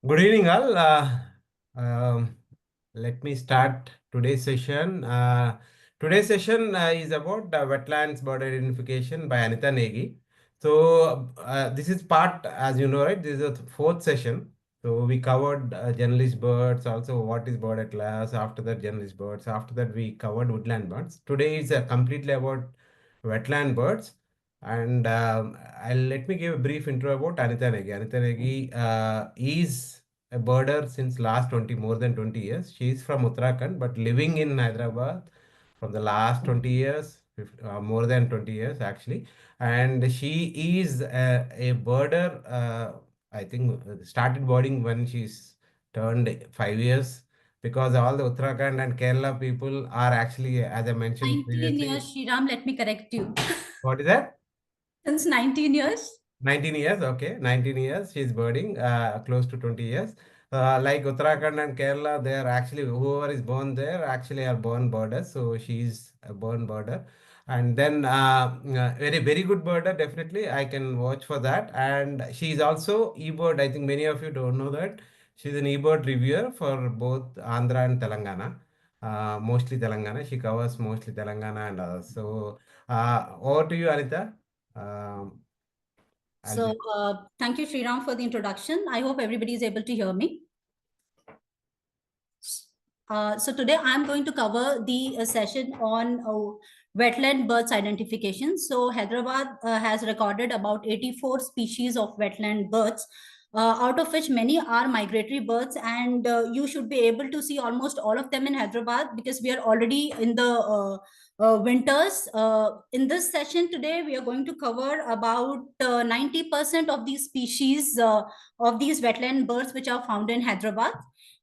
Good evening, all. Um, Let me start today's session. Today's session is about wetlands bird identification by Anita Negi. So this is part, as you know, right? This is the fourth session. So we covered generalist birds, also what is bird atlas. After that, generalist birds. After that, we covered woodland birds. Today is completely about wetland birds. And let me give a brief intro about Anita Negi. Anita Negi is a birder since last 20, more than 20 years. She is from Uttarakhand, but living in Hyderabad from the last 20 years, more than 20 years actually. And she is a birder, I think started birding when she's turned 5 years because all the Uttarakhand and Kerala people are actually, as I mentioned 19 previously, years, Shriram, let me correct you. what is that? Since 19 years. 19 years, okay. 19 years, she's birding, close to 20 years. Like Uttarakhand and Kerala, they are actually, whoever is born there actually are born birders. So she's a born birder. And then, very good birder, definitely. I can watch for that. And she's also e-bird. I think many of you don't know that. She's an e-bird reviewer for both Andhra and Telangana. Mostly Telangana. She covers mostly Telangana and others. So, over to you, Anita. Um, I'll So be. thank you, Shriram, for the introduction. I hope everybody is able to hear me. So today I'm going to cover the session on wetland birds identification. So Hyderabad has recorded about 84 species of wetland birds, out of which many are migratory birds, and you should be able to see almost all of them in Hyderabad because we are already in the winters. In this session today, we are going to cover about 90% of these species of these wetland birds which are found in Hyderabad.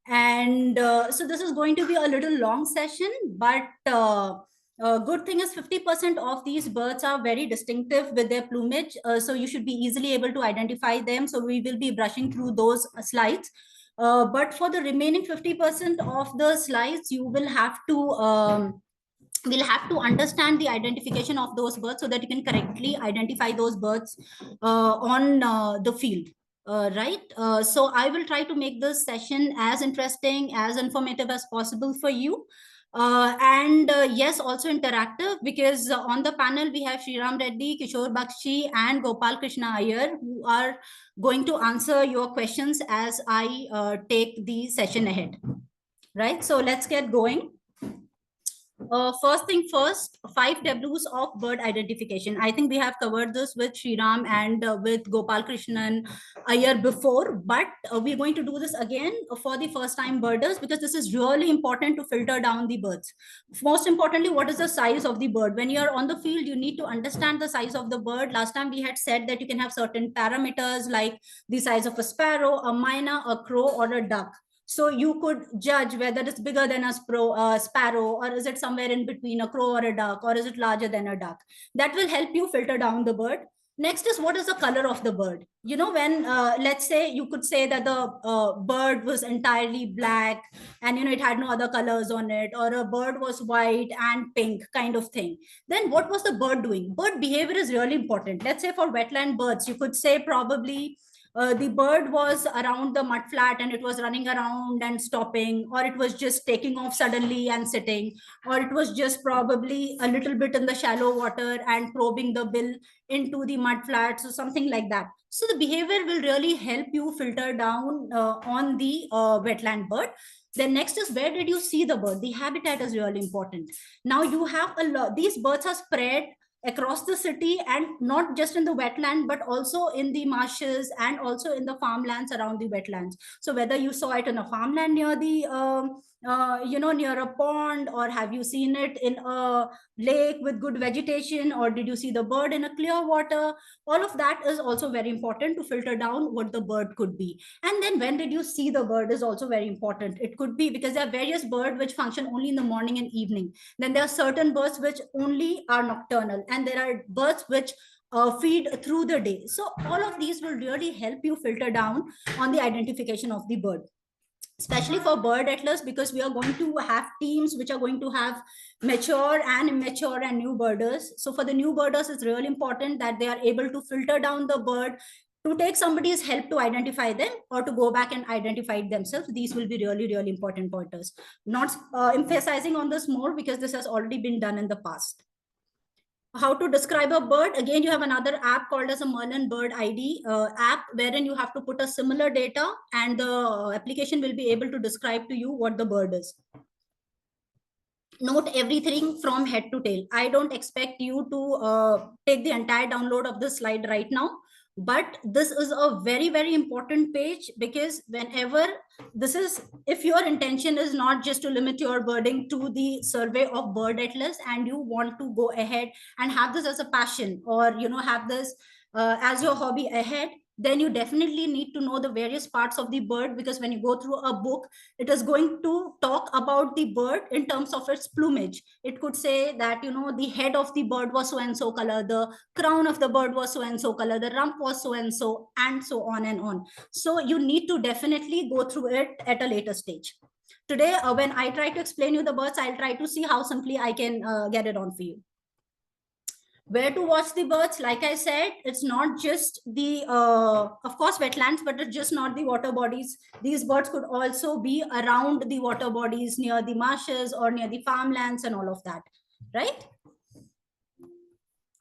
And so this is going to be a little long session, but good thing is 50% of these birds are very distinctive with their plumage. So you should be easily able to identify them. So we will be brushing through those slides. But for the remaining 50% of the slides, you will have to understand the identification of those birds so that you can correctly identify those birds on the field. So I will try to make this session as interesting, as informative as possible for you. And yes, also interactive, because on the panel we have Sriram Reddy, Kishore Bakshi, and Gopal Krishna Iyer, who are going to answer your questions as I take the session ahead. Right, so let's get going. First thing first, 5 Ws of bird identification. I think we have covered this with Sriram and with Gopal Krishnan a year before, but we're going to do this again for the first time birders because this is really important to filter down the birds. Most importantly, what is the size of the bird? When you're on the field, you need to understand the size of the bird. Last time we had said that you can have certain parameters like the size of a sparrow, a myna, a crow, or a duck. So you could judge whether it's bigger than a sparrow, or is it somewhere in between a crow or a duck, or is it larger than a duck. That will help you filter down the bird. Next is, what is the color of the bird? You know, when let's say you could say that the bird was entirely black and it had no other colors on it, or a bird was white and pink kind of thing. Then what was the bird doing? Bird behavior is really important. Let's say for wetland birds, you could say probably the bird was around the mud flat and it was running around and stopping, or it was just taking off suddenly and sitting, or it was just probably a little bit in the shallow water and probing the bill into the mud flats or something like that. So the behavior will really help you filter down on the wetland bird. Then next is, where did you see the bird? The habitat is really important. Now you have a lot, these birds are spread across the city, and not just in the wetland but also in the marshes and also in the farmlands around the wetlands. So whether you saw it in a farmland near the near a pond, or have you seen it in a lake with good vegetation, or did you see the bird in a clear water? All of that is also very important to filter down what the bird could be. And then, when did you see the bird is also very important. It could be, because there are various birds which function only in the morning and evening. Then there are certain birds which only are nocturnal, and there are birds which feed through the day. So all of these will really help you filter down on the identification of the bird, especially for bird atlas, because we are going to have teams which are going to have mature and immature and new birders. So for the new birders, it's really important that they are able to filter down the bird to take somebody's help to identify them or to go back and identify it themselves. These will be really, really important pointers. Not emphasizing on this more because this has already been done in the past. How to describe a bird? Again, you have another app called as a Merlin Bird ID app, wherein you have to put a similar data and the application will be able to describe to you what the bird is. Note everything from head to tail. I don't expect you to take the entire download of this slide right now, but this is a very, very important page, because whenever this is, if your intention is not just to limit your birding to the survey of bird atlas, and you want to go ahead and have this as a passion, or have this as your hobby ahead, then you definitely need to know the various parts of the bird, because when you go through a book, it is going to talk about the bird in terms of its plumage. It could say that, the head of the bird was so and so color, the crown of the bird was so and so color, the rump was so and so on and on. So you need to definitely go through it at a later stage. Today, when I try to explain you the birds, I'll try to see how simply I can get it on for you. Where to watch the birds? Like I said, it's not just the of course wetlands, but it's just not the water bodies. These birds could also be around the water bodies, near the marshes or near the farmlands and all of that, right?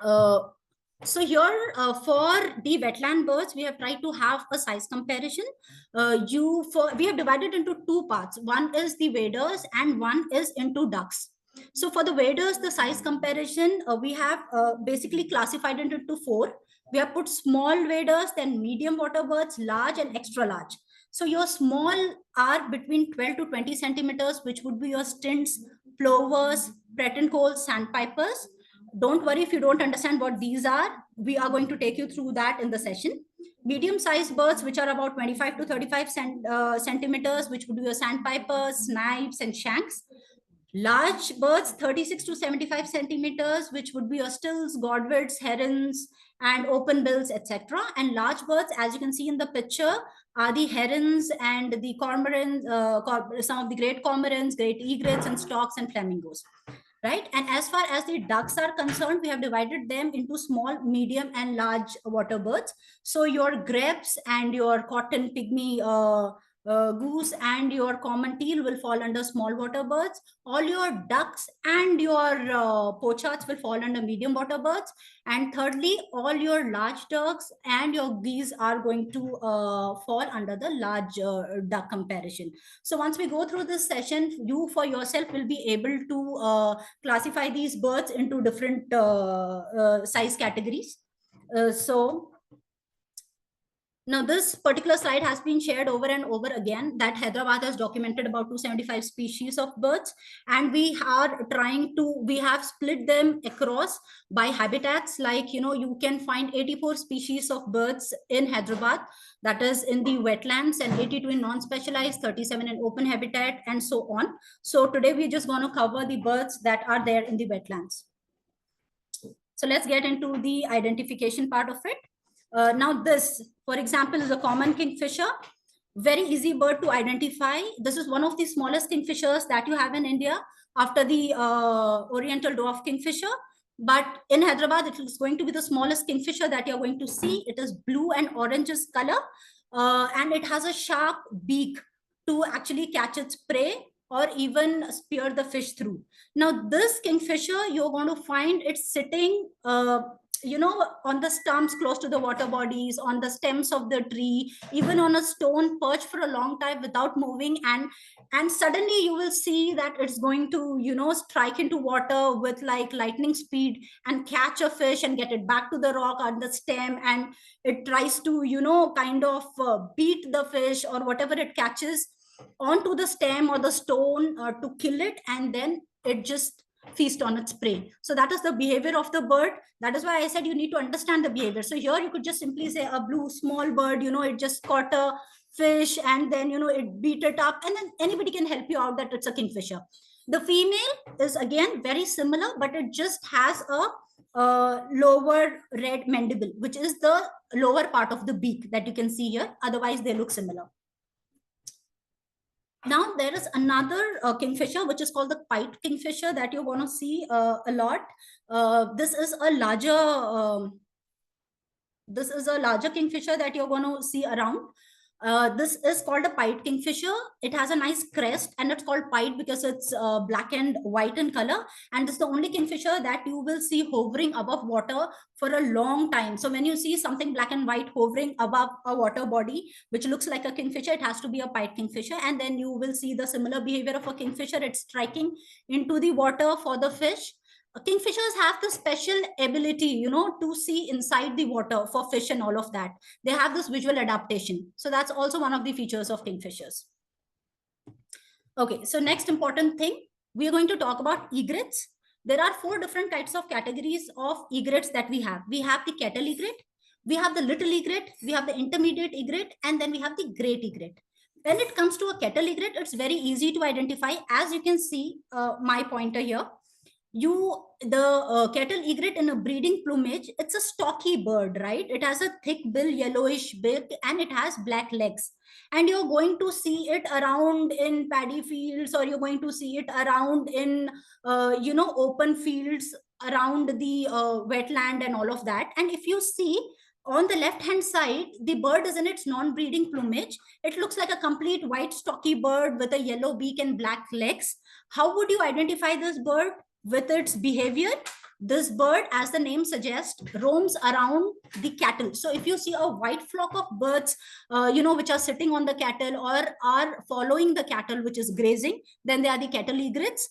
So here for the wetland birds, we have tried to have a size comparison. We have divided into two parts. One is the waders and one is into ducks. So for the waders, the size comparison, we have basically classified it into four. We have put small waders, then medium water birds, large and extra large. So your small are between 12 to 20 centimeters, which would be your stints, plovers, pratt-and-coles, sandpipers. Don't worry if you don't understand what these are. We are going to take you through that in the session. Medium-sized birds, which are about 25 to 35 centimeters, which would be your sandpipers, snipes, and shanks. Large birds, 36 to 75 centimeters, which would be your stills, godwits, herons, and open bills, etc. And large birds, as you can see in the picture, are the herons and the cormorants, some of the great cormorants, great egrets, and storks and flamingos. Right. And as far as the ducks are concerned, we have divided them into small, medium, and large water birds. So your grebes and your cotton pygmy goose and your common teal will fall under small water birds. All your ducks and your pochards will fall under medium water birds. And thirdly, all your large ducks and your geese are going to fall under the large duck comparison. So once we go through this session, you for yourself will be able to classify these birds into different size categories. So now, this particular slide has been shared over and over again, that Hyderabad has documented about 275 species of birds. And we have split them across by habitats. Like, you can find 84 species of birds in Hyderabad, that is in the wetlands, and 82 in non-specialized, 37 in open habitat, and so on. So today we're just going to cover the birds that are there in the wetlands. So let's get into the identification part of it. Now this, for example, is a common kingfisher. Very easy bird to identify. This is one of the smallest kingfishers that you have in India after the Oriental dwarf kingfisher. But in Hyderabad, it is going to be the smallest kingfisher that you're going to see. It is blue and oranges color, and it has a sharp beak to actually catch its prey or even spear the fish through. Now, this kingfisher, you're going to find it sitting on the stumps close to the water bodies, on the stems of the tree, even on a stone perch for a long time without moving. And suddenly you will see that it's going to, strike into water with like lightning speed and catch a fish and get it back to the rock on the stem. And it tries to, kind of beat the fish or whatever it catches onto the stem or the stone to kill it. And then it just feast on its prey. So that is the behavior of the bird. That is why I said you need to understand the behavior. So here you could just simply say a blue small bird, it just caught a fish and then, it beat it up, and then anybody can help you out that it's a kingfisher. The female is again very similar, but it just has a lower red mandible, which is the lower part of the beak that you can see here. Otherwise, they look similar. Now, there is another kingfisher, which is called the pied kingfisher, that you're going to see a lot. This is a larger This is a larger kingfisher that you're going to see around. This is called a pied kingfisher. It has a nice crest, and it's called pied because it's black and white in color. And it's the only kingfisher that you will see hovering above water for a long time. So when you see something black and white hovering above a water body, which looks like a kingfisher, it has to be a pied kingfisher. And then you will see the similar behavior of a kingfisher. It's striking into the water for the fish. Kingfishers have the special ability, to see inside the water for fish and all of that. They have this visual adaptation. So that's also one of the features of kingfishers. Okay, so next important thing, we are going to talk about egrets. There are 4 different types of categories of egrets that we have. We have the kettle egret, we have the little egret, we have the intermediate egret, and then we have the great egret. When it comes to a kettle egret, it's very easy to identify. As you can see, my pointer here, the kettle egret in a breeding plumage, it's a stocky bird, right? It has a thick bill, yellowish bill, and it has black legs. And you're going to see it around in paddy fields, or you're going to see it around in open fields around the wetland and all of that. And if you see on the left hand side, the bird is in its non-breeding plumage. It looks like a complete white stocky bird with a yellow beak and black legs. How would you identify this bird? With its behavior. This bird, as the name suggests, roams around the cattle. So if you see a white flock of birds, which are sitting on the cattle or are following the cattle, which is grazing, then they are the kettle egrets.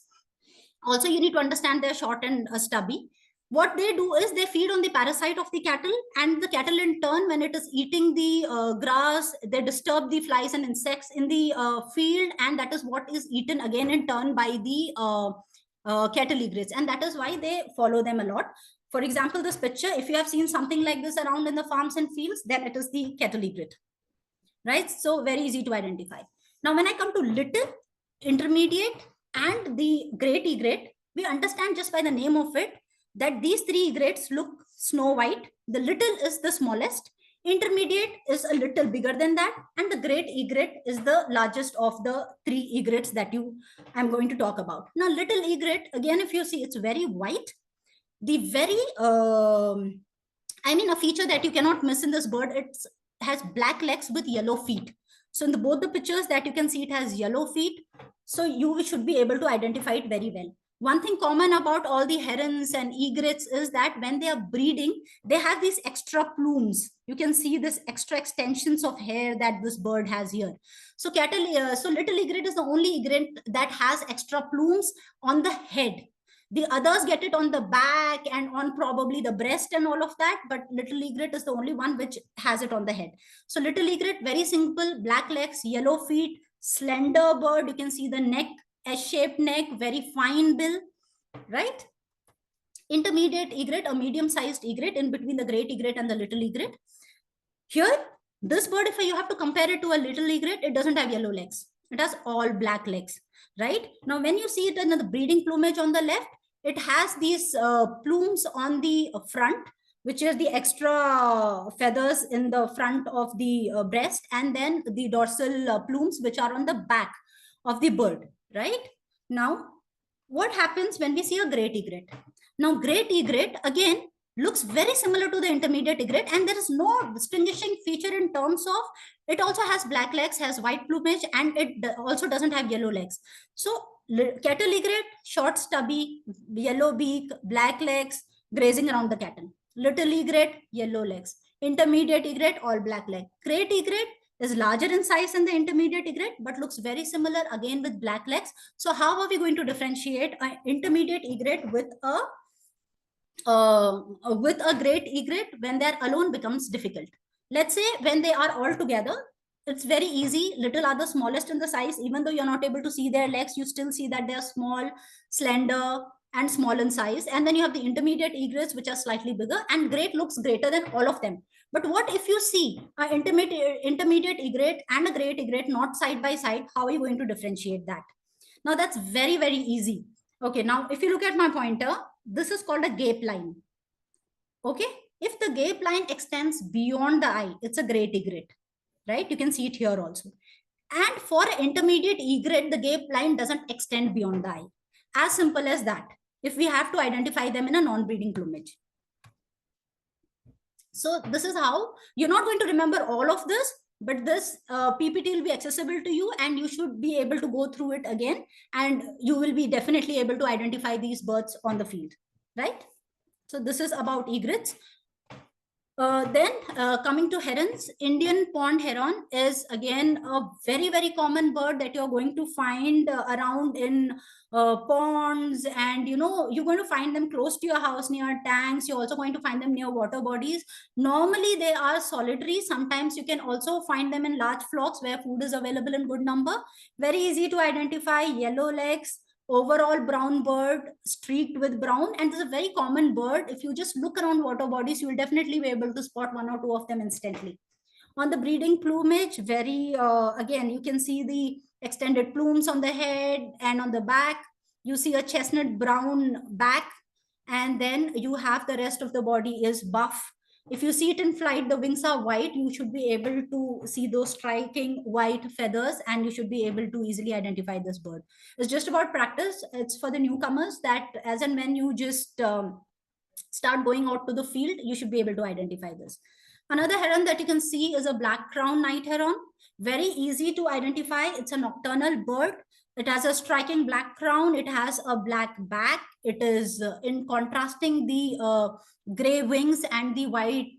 Also, you need to understand they're short and stubby. What they do is they feed on the parasite of the cattle, and the cattle in turn, when it is eating the grass, they disturb the flies and insects in the field, and that is what is eaten again in turn by the kettle egrets, and that is why they follow them a lot. For example, this picture, if you have seen something like this around in the farms and fields, then it is the kettle egret, right? So very easy to identify. Now, when I come to little, intermediate, and the great egret, we understand just by the name of it that these 3 egrets look snow white. The little is the smallest, intermediate is a little bigger than that, and the great egret is the largest of the 3 egrets that I'm going to talk about. Now, little egret, again, if you see, it's very white. The very a feature that you cannot miss in this bird, it has black legs with yellow feet. So in both the pictures that you can see, it has yellow feet, so you should be able to identify it very well. One thing common about all the herons and egrets is that when they are breeding, they have these extra plumes. You can see this extra extensions of hair that this bird has here. So little egret is the only egret that has extra plumes on the head. The others get it on the back and on probably the breast and all of that, but little egret is the only one which has it on the head. So little egret, very simple, black legs, yellow feet, slender bird. You can see the neck, S-shaped neck, very fine bill, right? Intermediate egret, a medium-sized egret in between the great egret and the little egret. Here, this bird, if you have to compare it to a little egret, it doesn't have yellow legs. It has all black legs, right? Now, when you see it in the breeding plumage on the left, it has these plumes on the front, which is the extra feathers in the front of the breast, and then the dorsal plumes, which are on the back of the bird, right? Now, what happens when we see a great egret? Now, great egret, again, looks very similar to the intermediate egret, and there is no distinguishing feature in terms of it also has black legs, has white plumage, and it also doesn't have yellow legs. So kettle egret, short stubby, yellow beak, black legs, grazing around the cattle. Little egret, yellow legs. Intermediate egret, all black leg. Great egret is larger in size than the intermediate egret, but looks very similar again with black legs. So how are we going to differentiate an intermediate egret with a great egret? When they're alone becomes difficult. Let's say when they are all together, it's very easy. Little are the smallest in the size. Even though you're not able to see their legs, you still see that they're small, slender, and small in size. And then you have the intermediate egrets, which are slightly bigger, and great looks greater than all of them. But what if you see an intermediate egret and a great egret not side by side? How are you going to differentiate that? Now, that's very, very easy. Okay, now if you look at my pointer, this is called a gape line. Okay, if the gape line extends beyond the eye, it's a great egret, right? You can see it here also. And for intermediate egret, the gape line doesn't extend beyond the eye. As simple as that, if we have to identify them in a non-breeding plumage. So this is how you're not going to remember all of this, but this PPT will be accessible to you and you should be able to go through it again, and you will be definitely able to identify these birds on the field, right? So this is about egrets. Then coming to herons, Indian pond heron is again a very, very common bird that you're going to find around in ponds, and you're going to find them close to your house, near tanks. You're also going to find them near water bodies. Normally they are solitary. Sometimes you can also find them in large flocks where food is available in good number. Very easy to identify, yellow legs, overall brown bird streaked with brown, and this is a very common bird. If you just look around water bodies, you will definitely be able to spot one or two of them instantly. On the breeding plumage, very again, you can see the extended plumes on the head and on the back. You see a chestnut brown back, and then you have the rest of the body is buff. If you see it in flight, the wings are white. You should be able to see those striking white feathers, and you should be able to easily identify this bird. It's just about practice. It's for the newcomers that as and when you just start going out to the field, you should be able to identify this. Another heron that you can see is a black crown night heron. Very easy to identify. It's a nocturnal bird. It has a striking black crown. It has a black back. It is in contrasting the gray wings and the white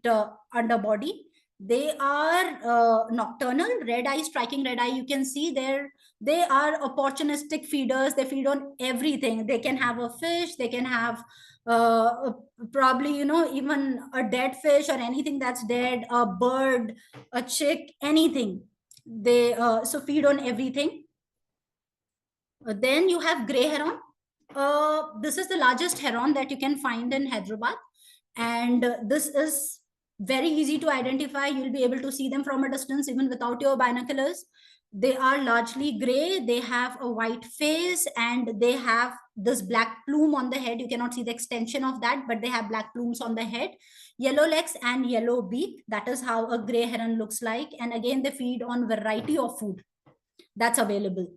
underbody. They are nocturnal, red eye, striking red eye. You can see they are opportunistic feeders. They feed on everything. They can have a fish. They can have probably even a dead fish or anything that's dead, a bird, a chick, anything. They so feed on everything. Then you have gray heron. This is the largest heron that you can find in Hyderabad, and this is very easy to identify. You'll be able to see them from a distance even without your binoculars. They are largely gray. They have a white face, and they have this black plume on the head. You cannot see the extension of that, but they have black plumes on the head, yellow legs and yellow beak. That is how a gray heron looks like. And again, they feed on variety of food that's available.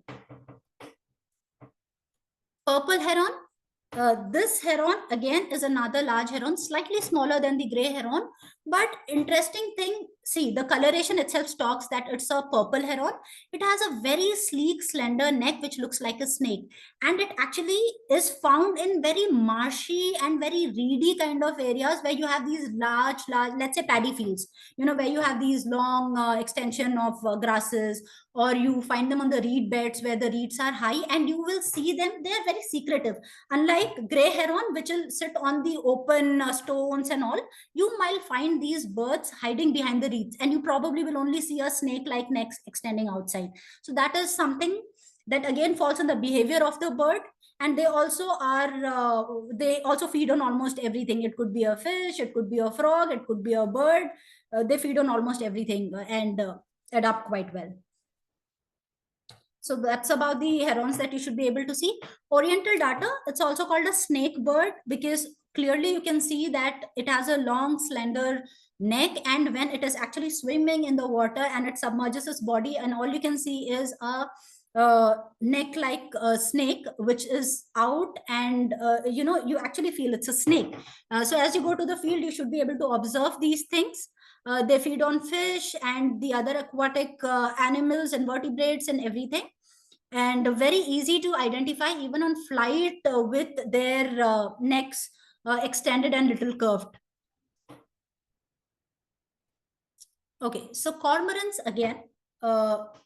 Purple heron. This heron again is another large heron, slightly smaller than the gray heron, but interesting thing, see, the coloration itself talks that it's a purple heron. It has a very sleek, slender neck which looks like a snake, and it actually is found in very marshy and very reedy kind of areas where you have these large, let's say paddy fields, where you have these long extension of grasses, or you find them on the reed beds where the reeds are high, and you will see them. They are very secretive. Unlike gray heron, which will sit on the open stones and all, you might find these birds hiding behind the reeds, and you probably will only see a snake-like neck extending outside. So that is something that again falls on the behavior of the bird. And they also they also feed on almost everything. It could be a fish, it could be a frog, it could be a bird. They feed on almost everything and adapt quite well. So that's about the herons that you should be able to see. Oriental darter, it's also called a snake bird because clearly you can see that it has a long, slender neck, and when it is actually swimming in the water and it submerges its body, and all you can see is a neck like a snake which is out, and you actually feel it's a snake. So as you go to the field, you should be able to observe these things. They feed on fish and the other aquatic animals and vertebrates and everything, and very easy to identify even on flight with their necks extended and little curved. Okay, so cormorants again,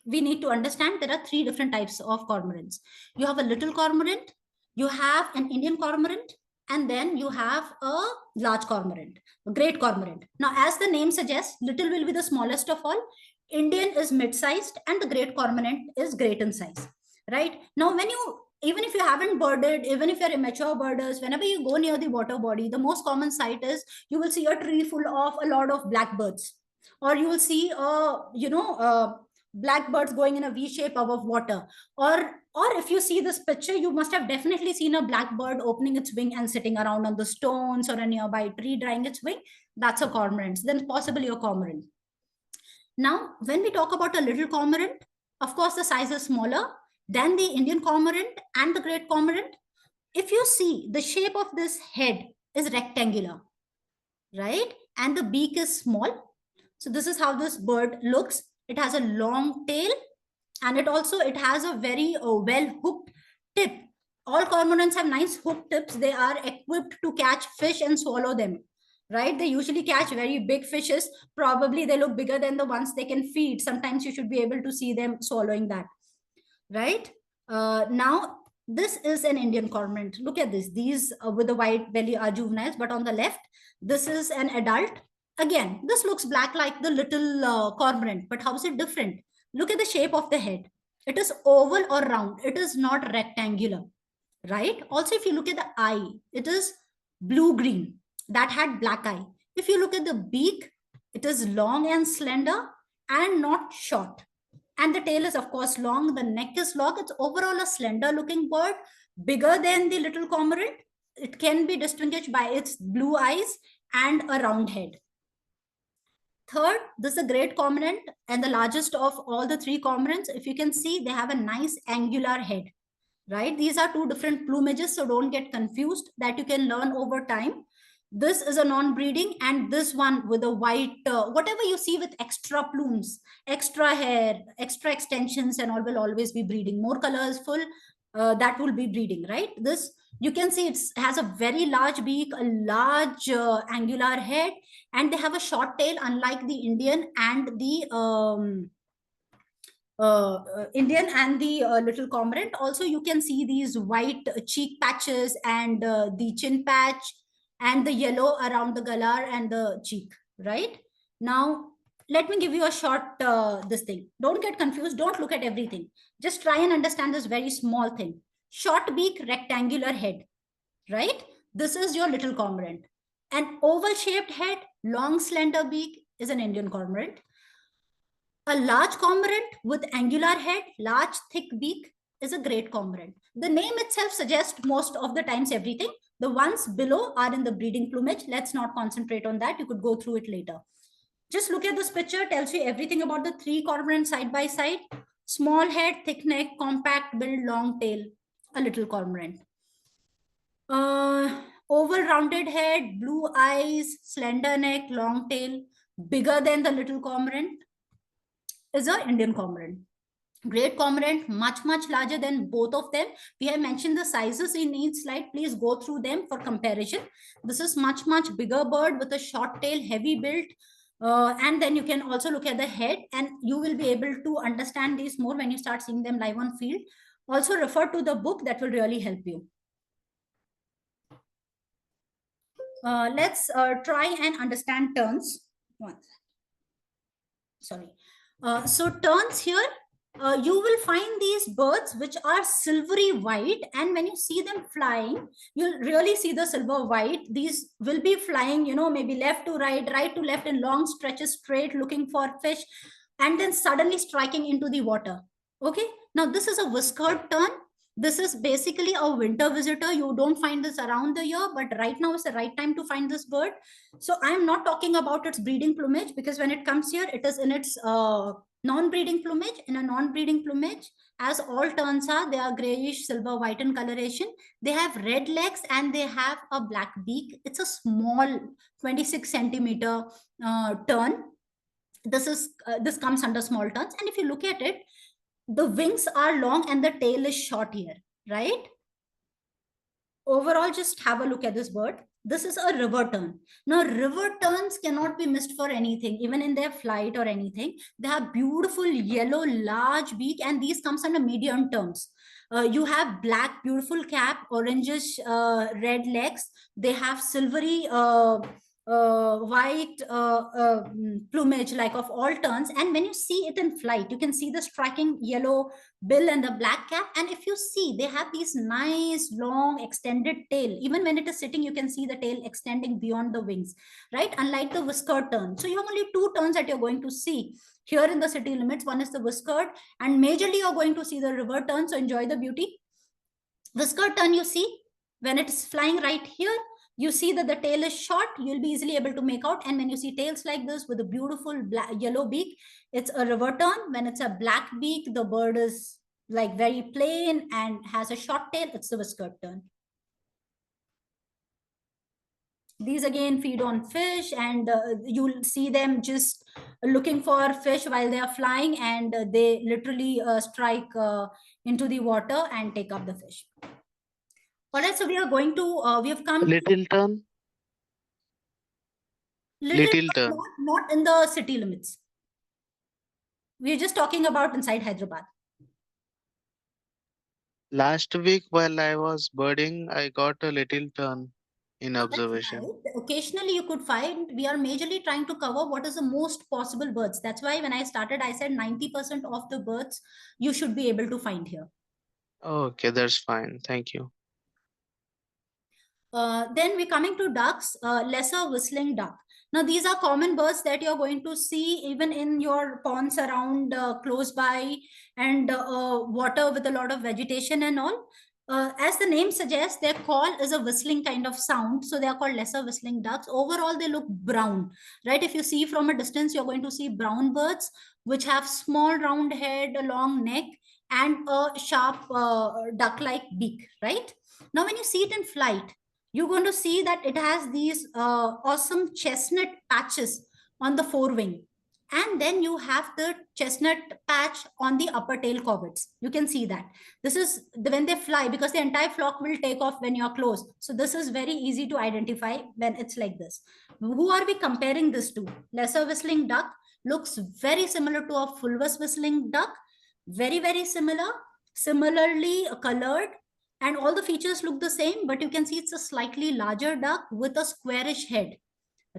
we need to understand there are three different types of cormorants. You have a little cormorant, you have an Indian cormorant, and then you have a large cormorant, a great cormorant. Now, as the name suggests, little will be the smallest of all. Indian is mid-sized, and the great cormorant is great in size, right? Now, even if you haven't birded, even if you're immature birders, whenever you go near the water body, the most common sight is you will see a tree full of a lot of blackbirds, or you will see blackbirds going in a V shape above water, or if you see this picture, you must have definitely seen a blackbird opening its wing and sitting around on the stones or a nearby tree drying its wing. That's a cormorant, then possibly a cormorant. Now, when we talk about a little cormorant, of course, the size is smaller than the Indian cormorant and the great cormorant. If you see, the shape of this head is rectangular, right? and the beak is small. So this is how this bird looks. It has a long tail, and it has a very well hooked tip. All cormorants have nice hooked tips. They are equipped to catch fish and swallow them, right? They usually catch very big fishes. Probably they look bigger than the ones they can feed. Sometimes you should be able to see them swallowing that, right? Now, this is an Indian cormorant. Look at this. These with the white belly are juveniles, but on the left, this is an adult. Again, this looks black like the little cormorant, but how is it different? Look at the shape of the head. It is oval or round. It is not rectangular, right? Also, if you look at the eye, it is blue-green. That had black eye. If you look at the beak, it is long and slender and not short. And the tail is, of course, long. The neck is long. It's overall a slender looking bird, bigger than the little cormorant. It can be distinguished by its blue eyes and a round head. Third, this is a great cormorant and the largest of all the three cormorants. If you can see, they have a nice angular head, right? These are two different plumages, so don't get confused. That you can learn over time. This is a non-breeding, and this one with a white, whatever you see with extra plumes, extra hair, extra extensions and all will always be breeding. More colorful, that will be breeding, right? This, you can see it has a very large beak, a large angular head, and they have a short tail, unlike the Indian and the little cormorant. Also, you can see these white cheek patches and the chin patch and the yellow around the galar and the cheek, right? Now, let me give you a short this thing. Don't get confused. Don't look at everything. Just try and understand this very small thing. Short beak, rectangular head, right? This is your little cormorant. An oval shaped head, long slender beak is an Indian cormorant. A large cormorant with angular head, large thick beak is a great cormorant. The name itself suggests most of the times everything. The ones below are in the breeding plumage. Let's not concentrate on that. You could go through it later. Just look at this picture, tells you everything about the three cormorants side by side. Small head, thick neck, compact build, long tail, a little cormorant. Oval rounded head, blue eyes, slender neck, long tail, bigger than the little cormorant is an Indian cormorant. Great cormorant, much larger than both of them. We have mentioned the sizes in each slide. Please go through them for comparison. This is much bigger bird with a short tail, heavy build. And then you can also look at the head, and you will be able to understand these more when you start seeing them live on field. Also refer to the book, that will really help you. Let's try and understand terns. Sorry. So terns here, you will find these birds which are silvery white, and when you see them flying, you'll really see the silver white. These will be flying, you know, maybe left to right, right to left in long stretches straight, looking for fish, and then suddenly striking into the water. Okay, now this is a whiskered tern. This is basically a winter visitor. You don't find this around the year, but right now is the right time to find this bird. So I'm not talking about its breeding plumage, because when it comes here, it is in its non-breeding plumage. In a non-breeding plumage, as all terns are, they are grayish silver white in coloration. They have red legs and they have a black beak. It's a small 26 centimeter tern. This comes under small terns, and if you look at it, the wings are long and the tail is short here, right? Overall, just have a look at this bird. This is a river tern. Now, river terns cannot be missed for anything, even in their flight or anything. They have beautiful yellow, large beak, and these comes under medium terns. You have black, beautiful cap, orangish, red legs. They have silvery, white plumage, like of all terns. And when you see it in flight, you can see the striking yellow bill and the black cap. And if you see, they have these nice long extended tail. Even when it is sitting, you can see the tail extending beyond the wings, right? Unlike the whiskered tern. So you have only two terns that you're going to see here in the city limits. One is the whiskered, and majorly you're going to see the river tern. So enjoy the beauty. Whiskered tern, you see, when it is flying right here, you see that the tail is short. You'll be easily able to make out. And when you see tails like this with a beautiful black, yellow beak, it's a river tern. When it's a black beak, the bird is like very plain and has a short tail. It's the whiskered tern. These again feed on fish, and you'll see them just looking for fish while they are flying, and they literally strike into the water and take up the fish. All right, so we are going to, we have come to Littleton. Littleton. not in the city limits. We're just talking about inside Hyderabad. Last week while I was birding, I got a Littleton in So that's observation. right. Occasionally you could find, we are majorly trying to cover what is the most possible birds. That's why when I started, I said 90% of the birds you should be able to find here. Okay, that's fine. Thank you. Then we're coming to ducks, lesser whistling duck. Now, these are common birds that you're going to see even in your ponds around close by, and water with a lot of vegetation and all. As the name suggests, their call is a whistling kind of sound. So they are called lesser whistling ducks. Overall, they look brown, right? If you see from a distance, you're going to see brown birds, which have small round head, a long neck, and a sharp duck-like beak, right? Now, when you see it in flight, you're going to see that it has these awesome chestnut patches on the forewing. And then you have the chestnut patch on the upper tail coverts. You can see that. This is when they fly, because the entire flock will take off when you're close. So this is very easy to identify when it's like this. Who are we comparing this to? Lesser whistling duck looks very similar to a fulvous whistling duck. Very, very similar. Similarly colored, and all the features look the same, but you can see it's a slightly larger duck with a squarish head,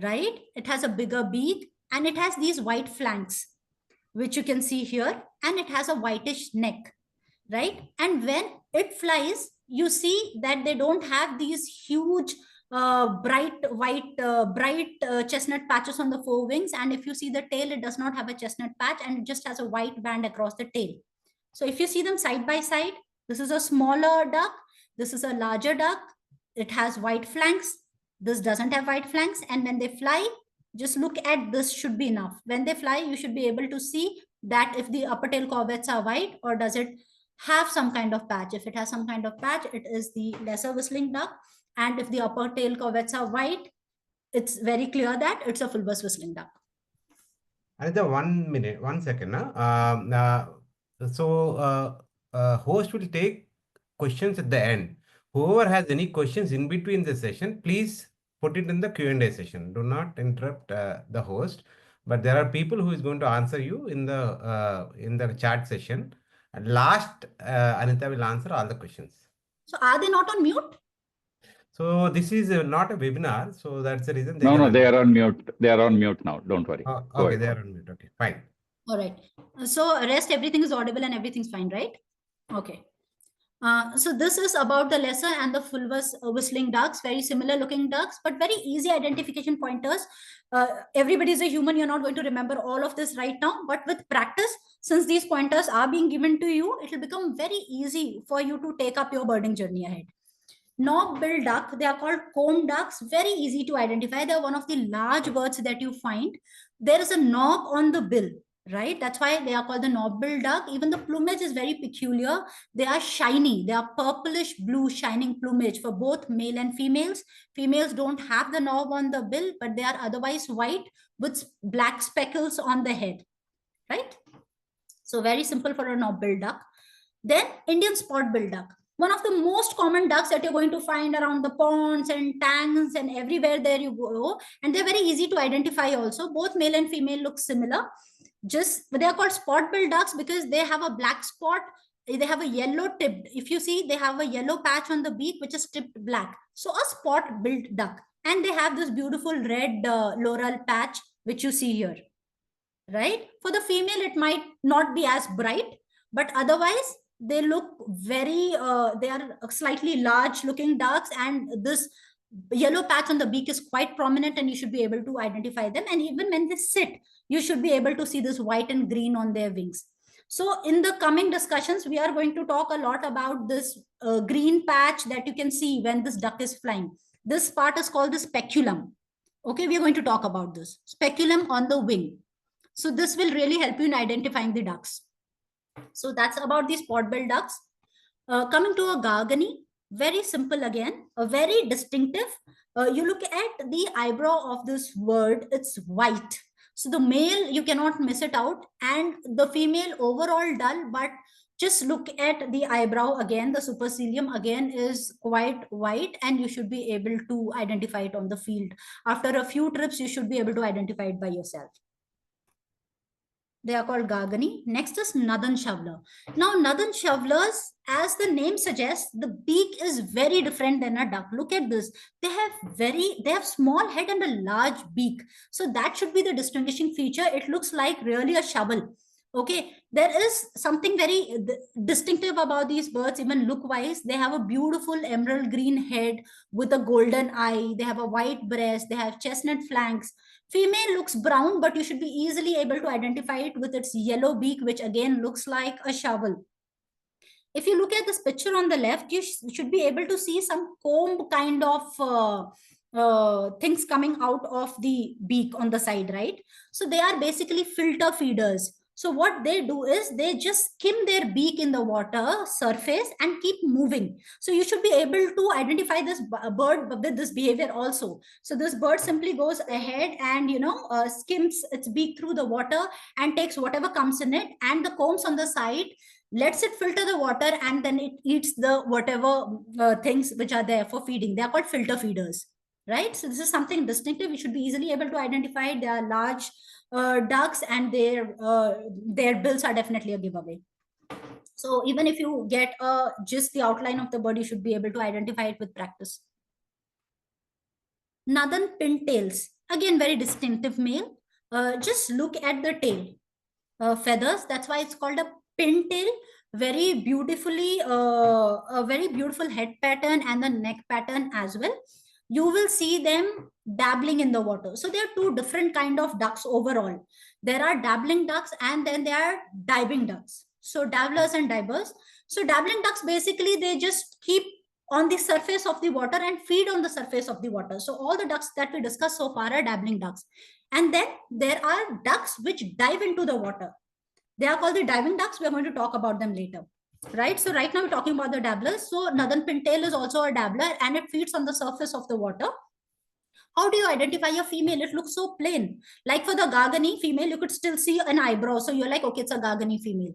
right? It has a bigger beak, and it has these white flanks, which you can see here, and it has a whitish neck, right? And when it flies, you see that they don't have these huge bright white chestnut patches on the forewings. And if you see the tail, it does not have a chestnut patch, and it just has a white band across the tail. So if you see them side by side, this is a smaller duck, this is a larger duck, it has white flanks, this doesn't have white flanks. And when they fly, just look at this, should be enough. When they fly, you should be able to see that if the upper tail coverts are white, or does it have some kind of patch. If it has some kind of patch, it is the lesser whistling duck. And if the upper tail coverts are white, it's very clear that it's a fulvous whistling duck. Another 1 minute, 1 second. Host will take questions at the end. Whoever has any questions in between the session, please put it in the Q&A session. Do not interrupt the host. But there are people who is going to answer you in the chat session. And last, Anita will answer all the questions. So are they not on mute? So this is not a webinar, so that's the reason. No, they are on mute. They are on mute now. Don't worry. Oh, okay, they are on mute. Okay, fine. All right. So rest, everything is audible and everything's fine, right? Okay. So this is about the lesser and the fulvous whistling ducks, very similar looking ducks, but very easy identification pointers. Everybody is a human. You're not going to remember all of this right now, but with practice, since these pointers are being given to you, it will become very easy for you to take up your birding journey ahead. Knob-billed duck, they are called comb ducks, very easy to identify. They're one of the large birds that you find. There is a knob on the bill, right? That's why they are called the knob-billed duck. Even the plumage is very peculiar. They are shiny. They are purplish blue shining plumage for both male and females. Females don't have the knob on the bill, but they are otherwise white with black speckles on the head, right? So very simple for a knob-billed duck. Then Indian spot-billed duck. One of the most common ducks that you're going to find around the ponds and tanks and everywhere there you go. And they're very easy to identify also. Both male and female look similar. But they're called spot-billed ducks because they have a black spot. They have a yellow tipped. If you see, they have a yellow patch on the beak, which is tipped black. So a spot-billed duck. And they have this beautiful red laurel patch, which you see here, right? For the female, it might not be as bright, but otherwise, they look very, they are slightly large looking ducks, and this yellow patch on the beak is quite prominent, and you should be able to identify them. And even when they sit, you should be able to see this white and green on their wings. So in the coming discussions, we are going to talk a lot about this green patch that you can see when this duck is flying. This part is called the speculum. Okay, we are going to talk about this. Speculum on the wing. So this will really help you in identifying the ducks. So that's about the spot-billed ducks. Coming to a gargany. Very simple again, a very distinctive. You look at the eyebrow of this bird, it's white. So the male, you cannot miss it out, and the female overall dull, but just look at the eyebrow again, the supercilium again is quite white, and you should be able to identify it on the field. After a few trips, you should be able to identify it by yourself. They are called Gargani. Next is Northern Shoveler. Now, Northern Shovelers, as the name suggests, the beak is very different than a duck. Look at this. They have small head and a large beak. So that should be the distinguishing feature. It looks like really a shovel. Okay, there is something very distinctive about these birds, even look wise. They have a beautiful emerald green head with a golden eye. They have a white breast. They have chestnut flanks. Female looks brown, but you should be easily able to identify it with its yellow beak, which again looks like a shovel. If you look at this picture on the left, you should be able to see some comb kind of things coming out of the beak on the side, right? So they are basically filter feeders. So what they do is they just skim their beak in the water surface and keep moving. So you should be able to identify this bird with this behavior also. So this bird simply goes ahead and, skims its beak through the water and takes whatever comes in it, and the combs on the side lets it filter the water, and then it eats the whatever things which are there for feeding. They are called filter feeders, right? So this is something distinctive. You should be easily able to identify it. They are large ducks, and their bills are definitely a giveaway. So even if you get just the outline of the bird, you should be able to identify it with practice. Northern pintails, again very distinctive male. Just look at the tail feathers. That's why it's called a pintail. Very beautifully, a very beautiful head pattern and the neck pattern as well. You will see them dabbling in the water. So there are two different kind of ducks overall. There are dabbling ducks, and then there are diving ducks. So dabblers and divers. So dabbling ducks, basically they just keep on the surface of the water and feed on the surface of the water. So all the ducks that we discussed so far are dabbling ducks. And then there are ducks which dive into the water. They are called the diving ducks. We are going to talk about them later. Right, so right now we're talking about the dabblers. So northern pintail is also a dabbler, and it feeds on the surface of the water. How do you identify a female? It looks so plain. Like for the Gargani female, you could still see an eyebrow. So you're like, okay, it's a Gargani female.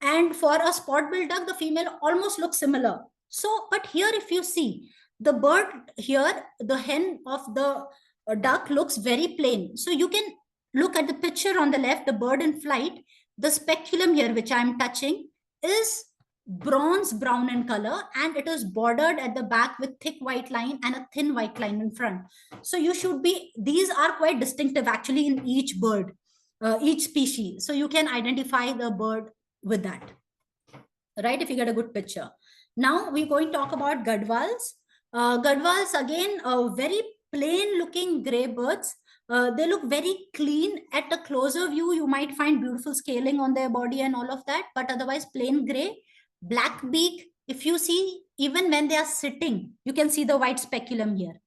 And for a spot-billed duck, the female almost looks similar. So, but here if you see, the bird here, the hen of the duck looks very plain. So you can look at the picture on the left, the bird in flight. The speculum here, which I'm touching, is bronze brown in color, and it is bordered at the back with thick white line and a thin white line in front. So you should be, these are quite distinctive actually in each bird, each species. So you can identify the bird with that, right? If you get a good picture. Now we're going to talk about Gadwals. Gadwals, again, very plain looking gray birds. They look very clean. At a closer view, you might find beautiful scaling on their body and all of that, but otherwise plain gray. Black beak. If you see, even when they are sitting, you can see the white speculum here,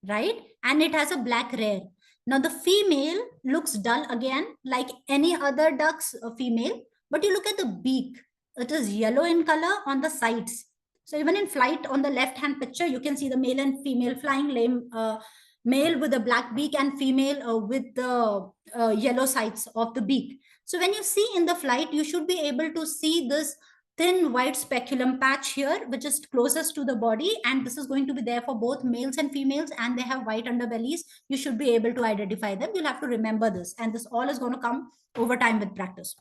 right? And it has a black rear. Now the female looks dull again, like any other duck's female, but you look at the beak. It is yellow in color on the sides. So even in flight on the left hand picture, you can see the male and female flying, male with a black beak and female with the yellow sides of the beak. So when you see in the flight, you should be able to see this thin white speculum patch here, which is closest to the body, and this is going to be there for both males and females, and they have white underbellies. You should be able to identify them. You'll have to remember this, and this all is going to come over time with practice.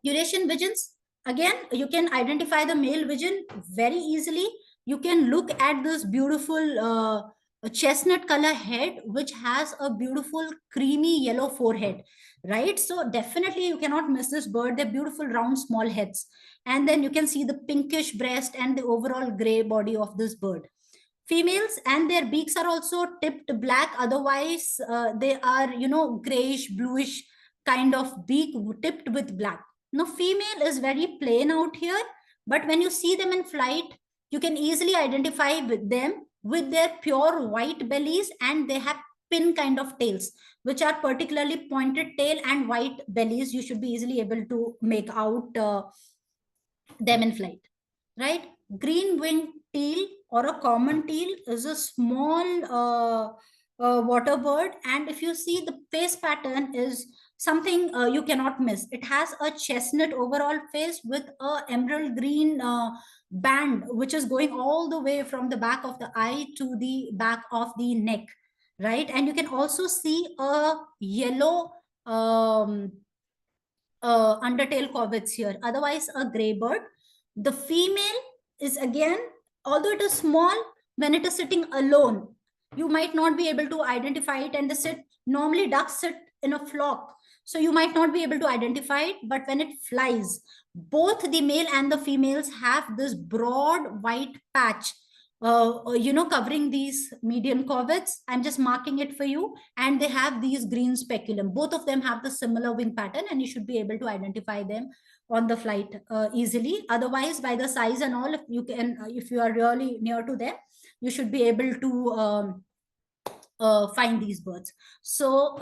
Eurasian pigeons, again, you can identify the male pigeon very easily. You can look at this beautiful chestnut color head, which has a beautiful creamy yellow forehead, right? So definitely you cannot miss this bird. They're beautiful round small heads, and then you can see the pinkish breast and the overall gray body of this bird. Females and their beaks are also tipped black. Otherwise they are grayish bluish kind of beak tipped with black. Now female is very plain out here, but when you see them in flight, you can easily identify with them with their pure white bellies, and they have pin kind of tails, which are particularly pointed tail and white bellies. You should be easily able to make out them in flight, right? Green winged teal or a common teal is a small water bird. And if you see, the face pattern is something you cannot miss. It has a chestnut overall face with a emerald green band, which is going all the way from the back of the eye to the back of the neck, right? And you can also see a yellow undertail corvids here, otherwise a gray bird. The female is again, although it is small, when it is sitting alone, you might not be able to identify it. And normally ducks sit in a flock, so you might not be able to identify it. But when it flies, both the male and the females have this broad white patch, covering these median corvids. I'm just marking it for you. And they have these green speculum. Both of them have the similar wing pattern, and you should be able to identify them on the flight easily. Otherwise, by the size and all, if you are really near to them, you should be able to find these birds. So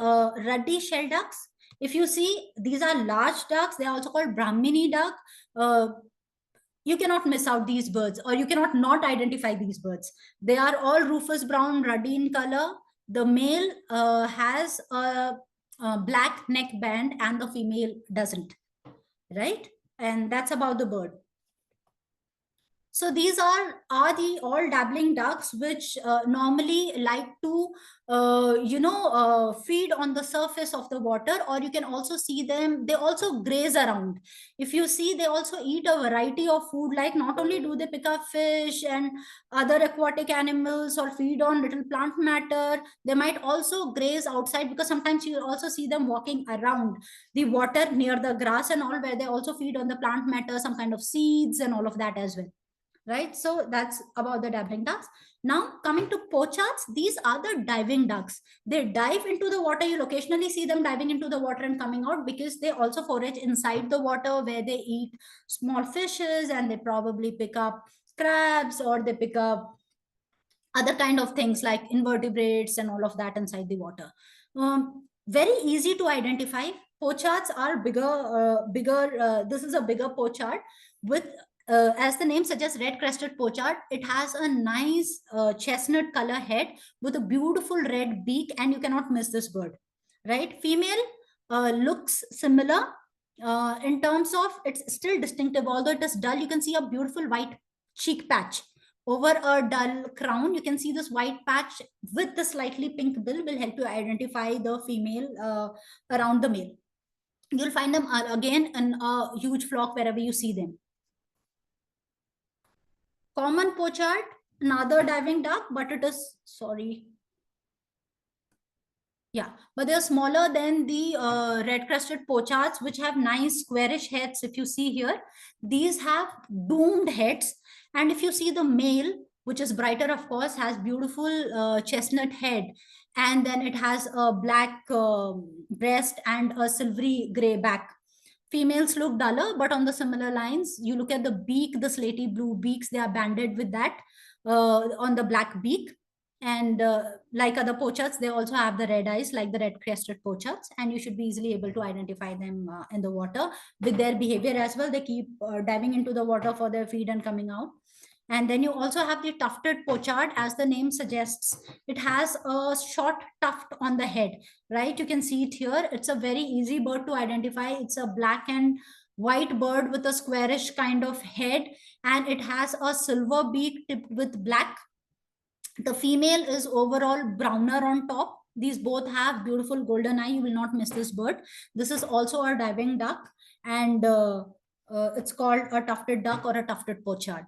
ruddy shell ducks, if you see, these are large ducks. They are also called Brahmini duck. You cannot miss out these birds, or you cannot not identify these birds. They are all rufous brown, ruddy in color. The male has a black neck band and the female doesn't, right? And that's about the bird. So these are the all dabbling ducks, which normally like to, feed on the surface of the water, or you can also see them, they also graze around. If you see, they also eat a variety of food, like not only do they pick up fish and other aquatic animals or feed on little plant matter, they might also graze outside, because sometimes you also see them walking around the water near the grass and all, where they also feed on the plant matter, some kind of seeds and all of that as well. Right, so that's about the dabbling ducks. Now coming to pochards, these are the diving ducks. They dive into the water. You'll occasionally see them diving into the water and coming out, because they also forage inside the water, where they eat small fishes, and they probably pick up crabs, or they pick up other kind of things like invertebrates and all of that inside the water. Very easy to identify. Pochards are bigger. This is a bigger pochard with as the name suggests, red-crested pochard. It has a nice chestnut color head with a beautiful red beak, and you cannot miss this bird, right? Female looks similar in terms of, it's still distinctive. Although it is dull, you can see a beautiful white cheek patch over a dull crown. You can see this white patch with the slightly pink bill will help you identify the female around the male. You'll find them again in a huge flock wherever you see them. Common pochard, another diving duck, but it is, sorry. Yeah, but they're smaller than the red-crested pochards, which have nice squarish heads. If you see here, these have domed heads. And if you see the male, which is brighter, of course, has beautiful chestnut head. And then it has a black breast and a silvery gray back. Females look duller, but on the similar lines. You look at the beak, the slaty blue beaks, they are banded with that on the black beak. And like other pochards, they also have the red eyes, like the red-crested pochards, and you should be easily able to identify them in the water with their behavior as well. They keep diving into the water for their feed and coming out. And then you also have the tufted pochard, as the name suggests. It has a short tuft on the head, right? You can see it here. It's a very easy bird to identify. It's a black and white bird with a squarish kind of head, and it has a silver beak tipped with black. The female is overall browner on top. These both have beautiful golden eye. You will not miss this bird. This is also a diving duck, and it's called a tufted duck or a tufted pochard.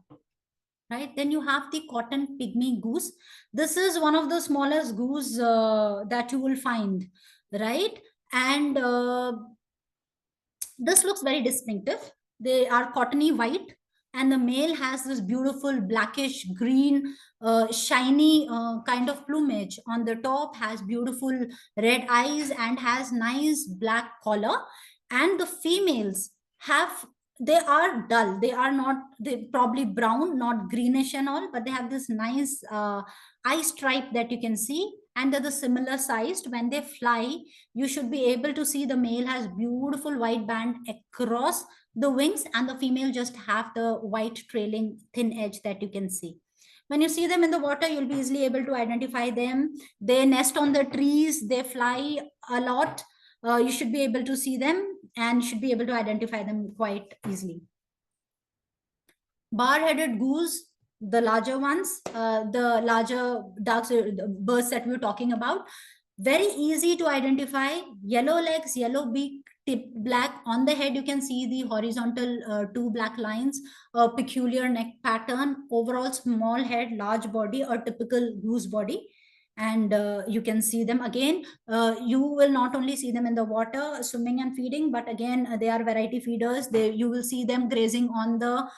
Right, then you have the cotton pygmy goose. This is one of the smallest goose that you will find, right? And this looks very distinctive. They are cottony white, and the male has this beautiful blackish green, shiny kind of plumage. On the top has beautiful red eyes and has nice black collar. And the females have, they are dull. They are not, they probably brown, not greenish and all, but they have this nice eye stripe that you can see. And they're the similar sized. When they fly, you should be able to see the male has beautiful white band across the wings, and the female just have the white trailing thin edge that you can see. When you see them in the water, you'll be easily able to identify them. They nest on the trees, they fly a lot. You should be able to see them and should be able to identify them quite easily. Bar-headed goose, the larger ones, the larger ducks, birds that we were talking about, very easy to identify. Yellow legs, yellow beak, tip black. On the head, you can see the horizontal two black lines, a peculiar neck pattern, overall small head, large body, a typical goose body. And you can see them again. You will not only see them in the water swimming and feeding, but again, they are variety feeders. You will see them grazing on the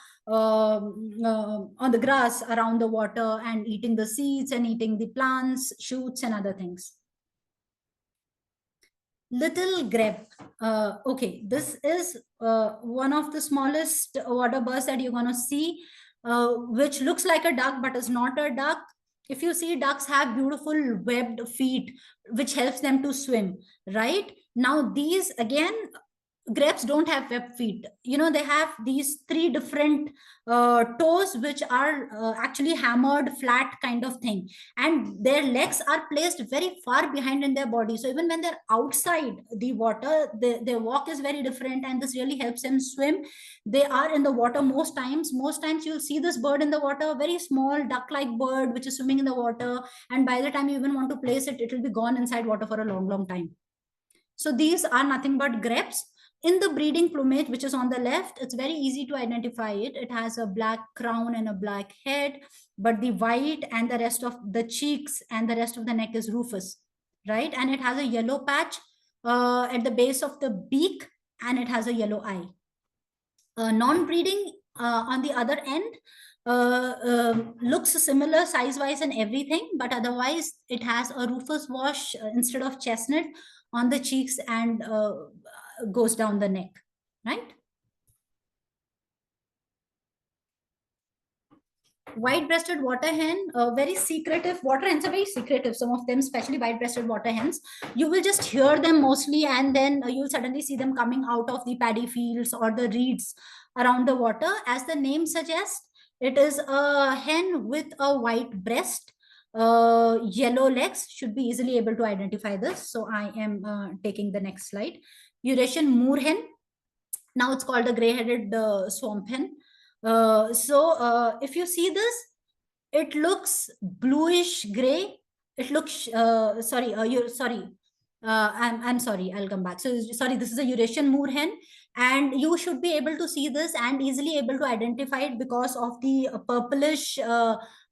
grass around the water and eating the seeds and eating the plants, shoots, and other things. Little grebe. Okay, this is one of the smallest water birds that you're going to see, which looks like a duck but is not a duck. If you see, ducks have beautiful webbed feet which helps them to swim, right? Now these, again, grebes don't have webbed feet. You know, they have these three different toes which are actually hammered flat kind of thing, and their legs are placed very far behind in their body. So even when they're outside the water, their walk is very different, and this really helps them swim. They are in the water most times. Most times you'll see this bird in the water, a very small duck-like bird which is swimming in the water, and by the time you even want to place it, it will be gone inside water for a long time. So these are nothing but grebes. In the breeding plumage, which is on the left, it's very easy to identify it. It has a black crown and a black head, but the white and the rest of the cheeks and the rest of the neck is rufous, right? And it has a yellow patch at the base of the beak, and it has a yellow eye. Non-breeding, on the other end, looks similar size-wise and everything, but otherwise it has a rufous wash instead of chestnut on the cheeks and goes down the neck, right? White-breasted water hen, very secretive. Water hens are very secretive. Some of them, especially white-breasted water hens, you will just hear them mostly, and then you'll suddenly see them coming out of the paddy fields or the reeds around the water. As the name suggests, it is a hen with a white breast, yellow legs. Should be easily able to identify this. So I am taking the next slide. Eurasian moorhen. Now it's called a gray-headed swamp hen. If you see this, it looks bluish gray. It looks I'm sorry, I'll come back. So sorry, this is a Eurasian moorhen, and you should be able to see this and easily able to identify it because of the purplish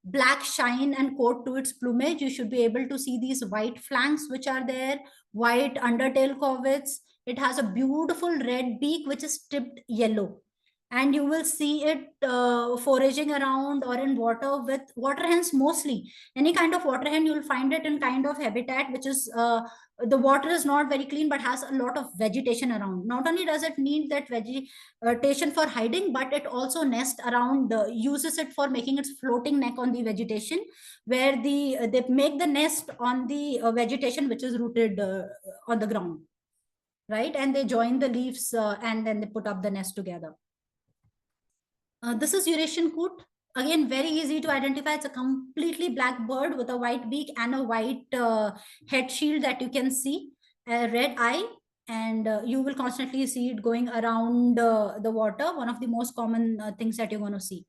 black shine and coat to its plumage. You should be able to see these white flanks which are there, white undertail coverts. It has a beautiful red beak which is tipped yellow, and you will see it foraging around or in water with water hens mostly. Any kind of water hen, you will find it in kind of habitat which is the water is not very clean but has a lot of vegetation around. Not only does it need that vegetation for hiding, but it also nests around, uses it for making its floating neck on the vegetation, where they make the nest on the vegetation which is rooted on the ground, right? And they join the leaves and then they put up the nest together. This is Eurasian coot. Again, very easy to identify. It's a completely black bird with a white beak and a white head shield that you can see, a red eye, and you will constantly see it going around the water. One of the most common things that you're going to see.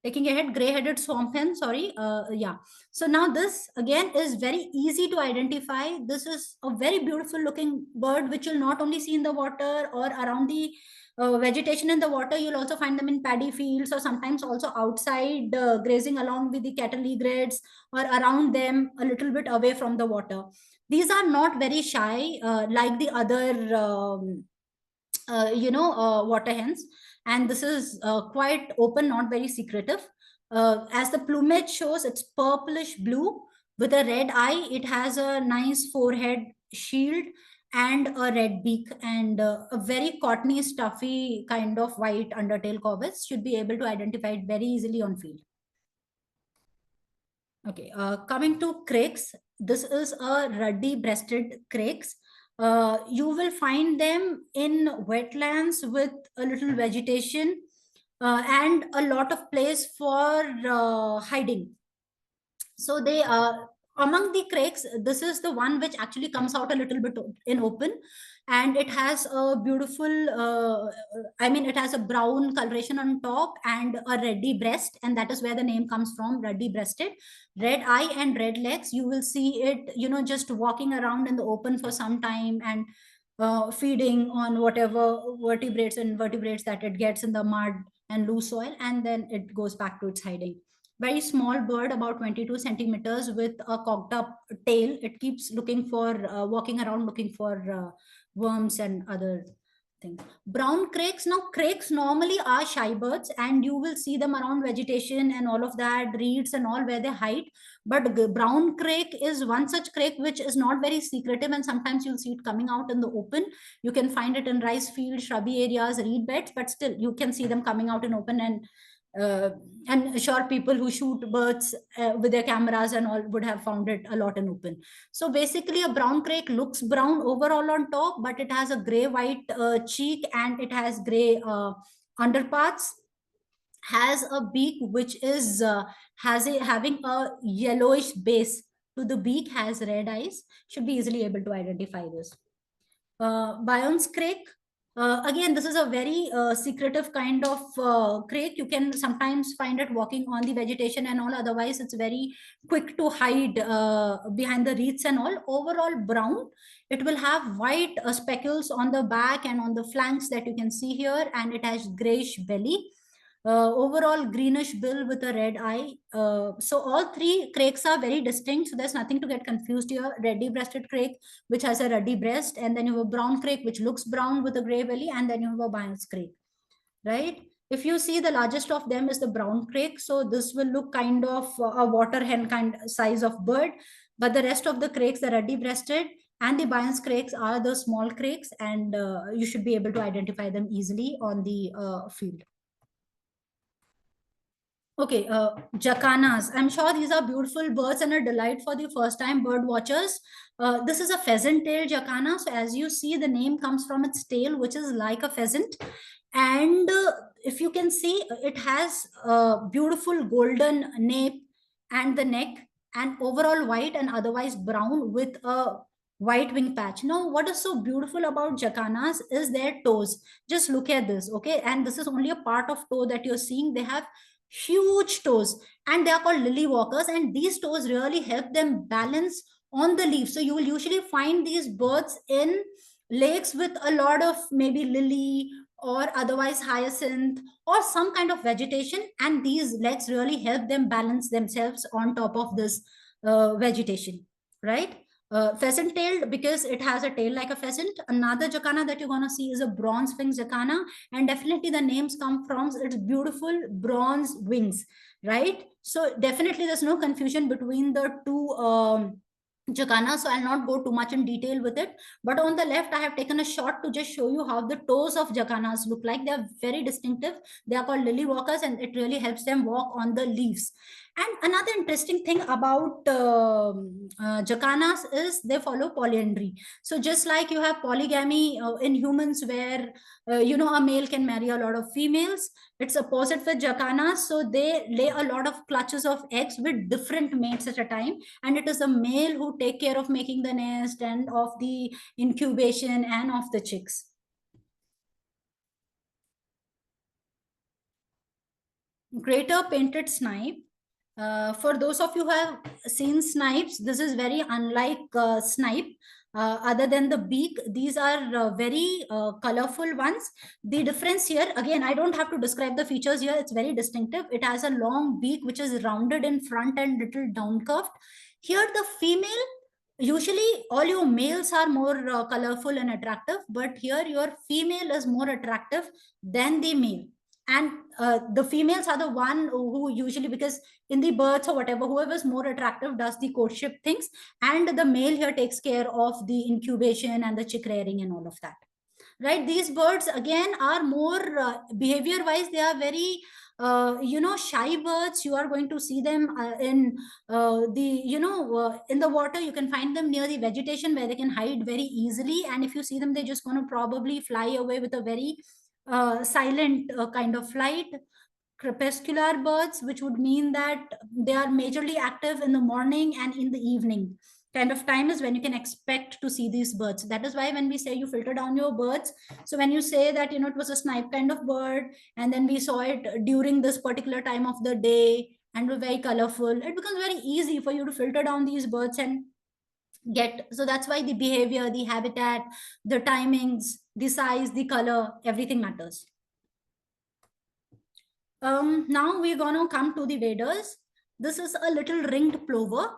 Taking ahead, gray-headed swamp hen, sorry. Yeah. So now this again is very easy to identify. This is a very beautiful looking bird, which you'll not only see in the water or around the vegetation in the water. You'll also find them in paddy fields or sometimes also outside grazing along with the cattle egrets or around them a little bit away from the water. These are not very shy like the other, water hens. And this is quite open, not very secretive. As the plumage shows, it's purplish blue with a red eye. It has a nice forehead shield and a red beak, and a very cottony, stuffy kind of white undertail coverts. Should be able to identify it very easily on field. Okay, coming to crakes. This is a ruddy-breasted crakes. You will find them in wetlands with a little vegetation. and a lot of place for hiding. So they among the cracks, this is the one which actually comes out a little bit in open, and it has a beautiful I mean, it has a brown coloration on top and a reddy breast, and that is where the name comes from, ruddy breasted, red eye and red legs. You will see it, you know, just walking around in the open for some time and feeding on whatever vertebrates and invertebrates that it gets in the mud and loose soil, and then it goes back to its hiding. Very small bird, about 22 centimeters, with a cocked up tail. It keeps looking for walking around looking for worms and other things. Brown crakes, now crakes normally are shy birds, and you will see them around vegetation and all of that, reeds and all, where they hide. But the brown crake is one such crake which is not very secretive, and sometimes you'll see it coming out in the open. You can find it in rice fields, shrubby areas, reed beds, but still you can see them coming out in open. And sure, people who shoot birds with their cameras and all would have found it a lot in open. So basically, a brown crake looks brown overall on top, but it has a gray white cheek, and it has gray underparts, has a beak which is having a yellowish base to the beak, has red eyes. Should be easily able to identify this. Bayon's crake. Again, this is a very secretive kind of crake. You can sometimes find it walking on the vegetation and all. Otherwise, it's very quick to hide behind the reeds and all. Overall brown. It will have white speckles on the back and on the flanks that you can see here, and it has grayish belly. Overall greenish bill with a red eye. So all three crakes are very distinct, so there's nothing to get confused here. Reddy breasted crake, which has a ruddy breast, and then you have a brown crake which looks brown with a gray belly, and then you have a Bayon's crake, right? If you see, the largest of them is the brown crake, so this will look kind of a water hen kind size of bird, but the rest of the crakes, the ruddy breasted and the Bayon's crakes, are the small crakes, and you should be able to identify them easily on the field. Okay, jacanas. I'm sure these are beautiful birds and a delight for the first-time bird watchers. This is a pheasant-tailed jacana. So as you see, the name comes from its tail, which is like a pheasant. And if you can see, it has a beautiful golden nape and the neck, and overall white and otherwise brown with a white wing patch. Now, what is so beautiful about jacanas is their toes. Just look at this, okay? And this is only a part of toe that you're seeing. They have huge toes, and they are called lily walkers, and these toes really help them balance on the leaves. So you will usually find these birds in lakes with a lot of maybe lily or otherwise hyacinth or some kind of vegetation, and these legs really help them balance themselves on top of this vegetation, right? Pheasant-tailed because it has a tail like a pheasant. Another jacana that you're going to see is a bronze wing jacana, and definitely the names come from its beautiful bronze wings, right? So definitely there's no confusion between the two jacana, so I'll not go too much in detail with it. But on the left, I have taken a shot to just show you how the toes of jacanas look like. They're very distinctive. They are called lily walkers, and it really helps them walk on the leaves. And another interesting thing about jacanas is they follow polyandry. So just like you have polygamy in humans, where you know, a male can marry a lot of females, it's opposite with jacanas. So they lay a lot of clutches of eggs with different mates at a time, and it is the male who take care of making the nest and of the incubation and of the chicks. Greater painted snipe. For those of you who have seen snipes, this is very unlike snipe. Other than the beak, these are very colorful ones. The difference here, again, I don't have to describe the features here. It's very distinctive. It has a long beak, which is rounded in front and little down curved. Here, the female, usually all your males are more colorful and attractive, but here your female is more attractive than the male. And the females are the one who usually, because in the births or whatever, whoever is more attractive does the courtship things, and the male here takes care of the incubation and the chick rearing and all of that, right? These birds again are more behavior wise, they are very you know, shy birds. You are going to see them in the, you know, in the water. You can find them near the vegetation where they can hide very easily, and if you see them, they're just going to probably fly away with a very silent kind of flight. Crepuscular birds, which would mean that they are majorly active in the morning and in the evening kind of time, is when you can expect to see these birds. That is why when we say you filter down your birds, so when you say that, you know, it was a snipe kind of bird, and then we saw it during this particular time of the day and were very colorful, it becomes very easy for you to filter down these birds and get. So that's why the behavior, the habitat, the timings, the size, the color, everything matters. Now we're gonna come to the waders. This is a little ringed plover.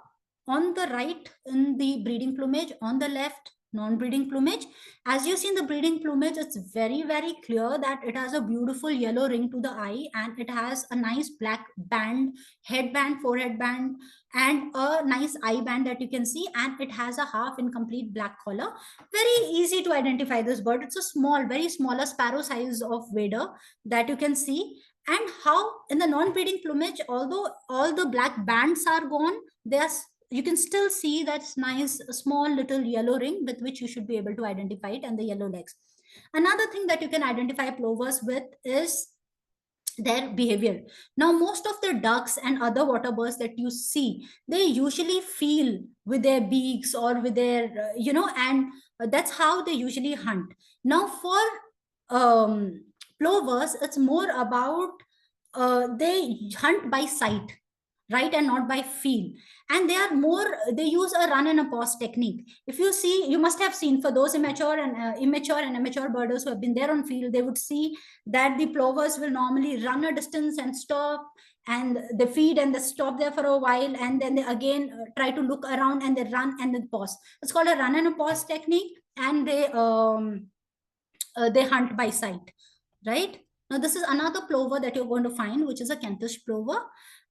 On the right in the breeding plumage, on the left non-breeding plumage. As you see in the breeding plumage, it's very, very clear that it has a beautiful yellow ring to the eye, and it has a nice black band, headband, forehead band, and a nice eye band that you can see, and it has a half incomplete black collar. Very easy to identify this bird. It's a small, very smaller sparrow size of wader that you can see. And how in the non-breeding plumage, although all the black bands are gone, there's, you can still see that nice small little yellow ring with which you should be able to identify it, and the yellow legs. Another thing that you can identify plovers with is their behavior. Now, most of the ducks and other water birds that you see, they usually feel with their beaks or with their, and that's how they usually hunt. Now, for plovers, it's more about they hunt by sight, right, and not by feel. And they are more, they use a run and a pause technique. If you see, you must have seen, for those immature and amateur birders who have been there on field, they would see that the plovers will normally run a distance and stop, and they feed and they stop there for a while, and then they again try to look around and they run and then pause. It's called a run and a pause technique, and they hunt by sight, right? Now, this is another plover that you're going to find, which is a Kentish plover.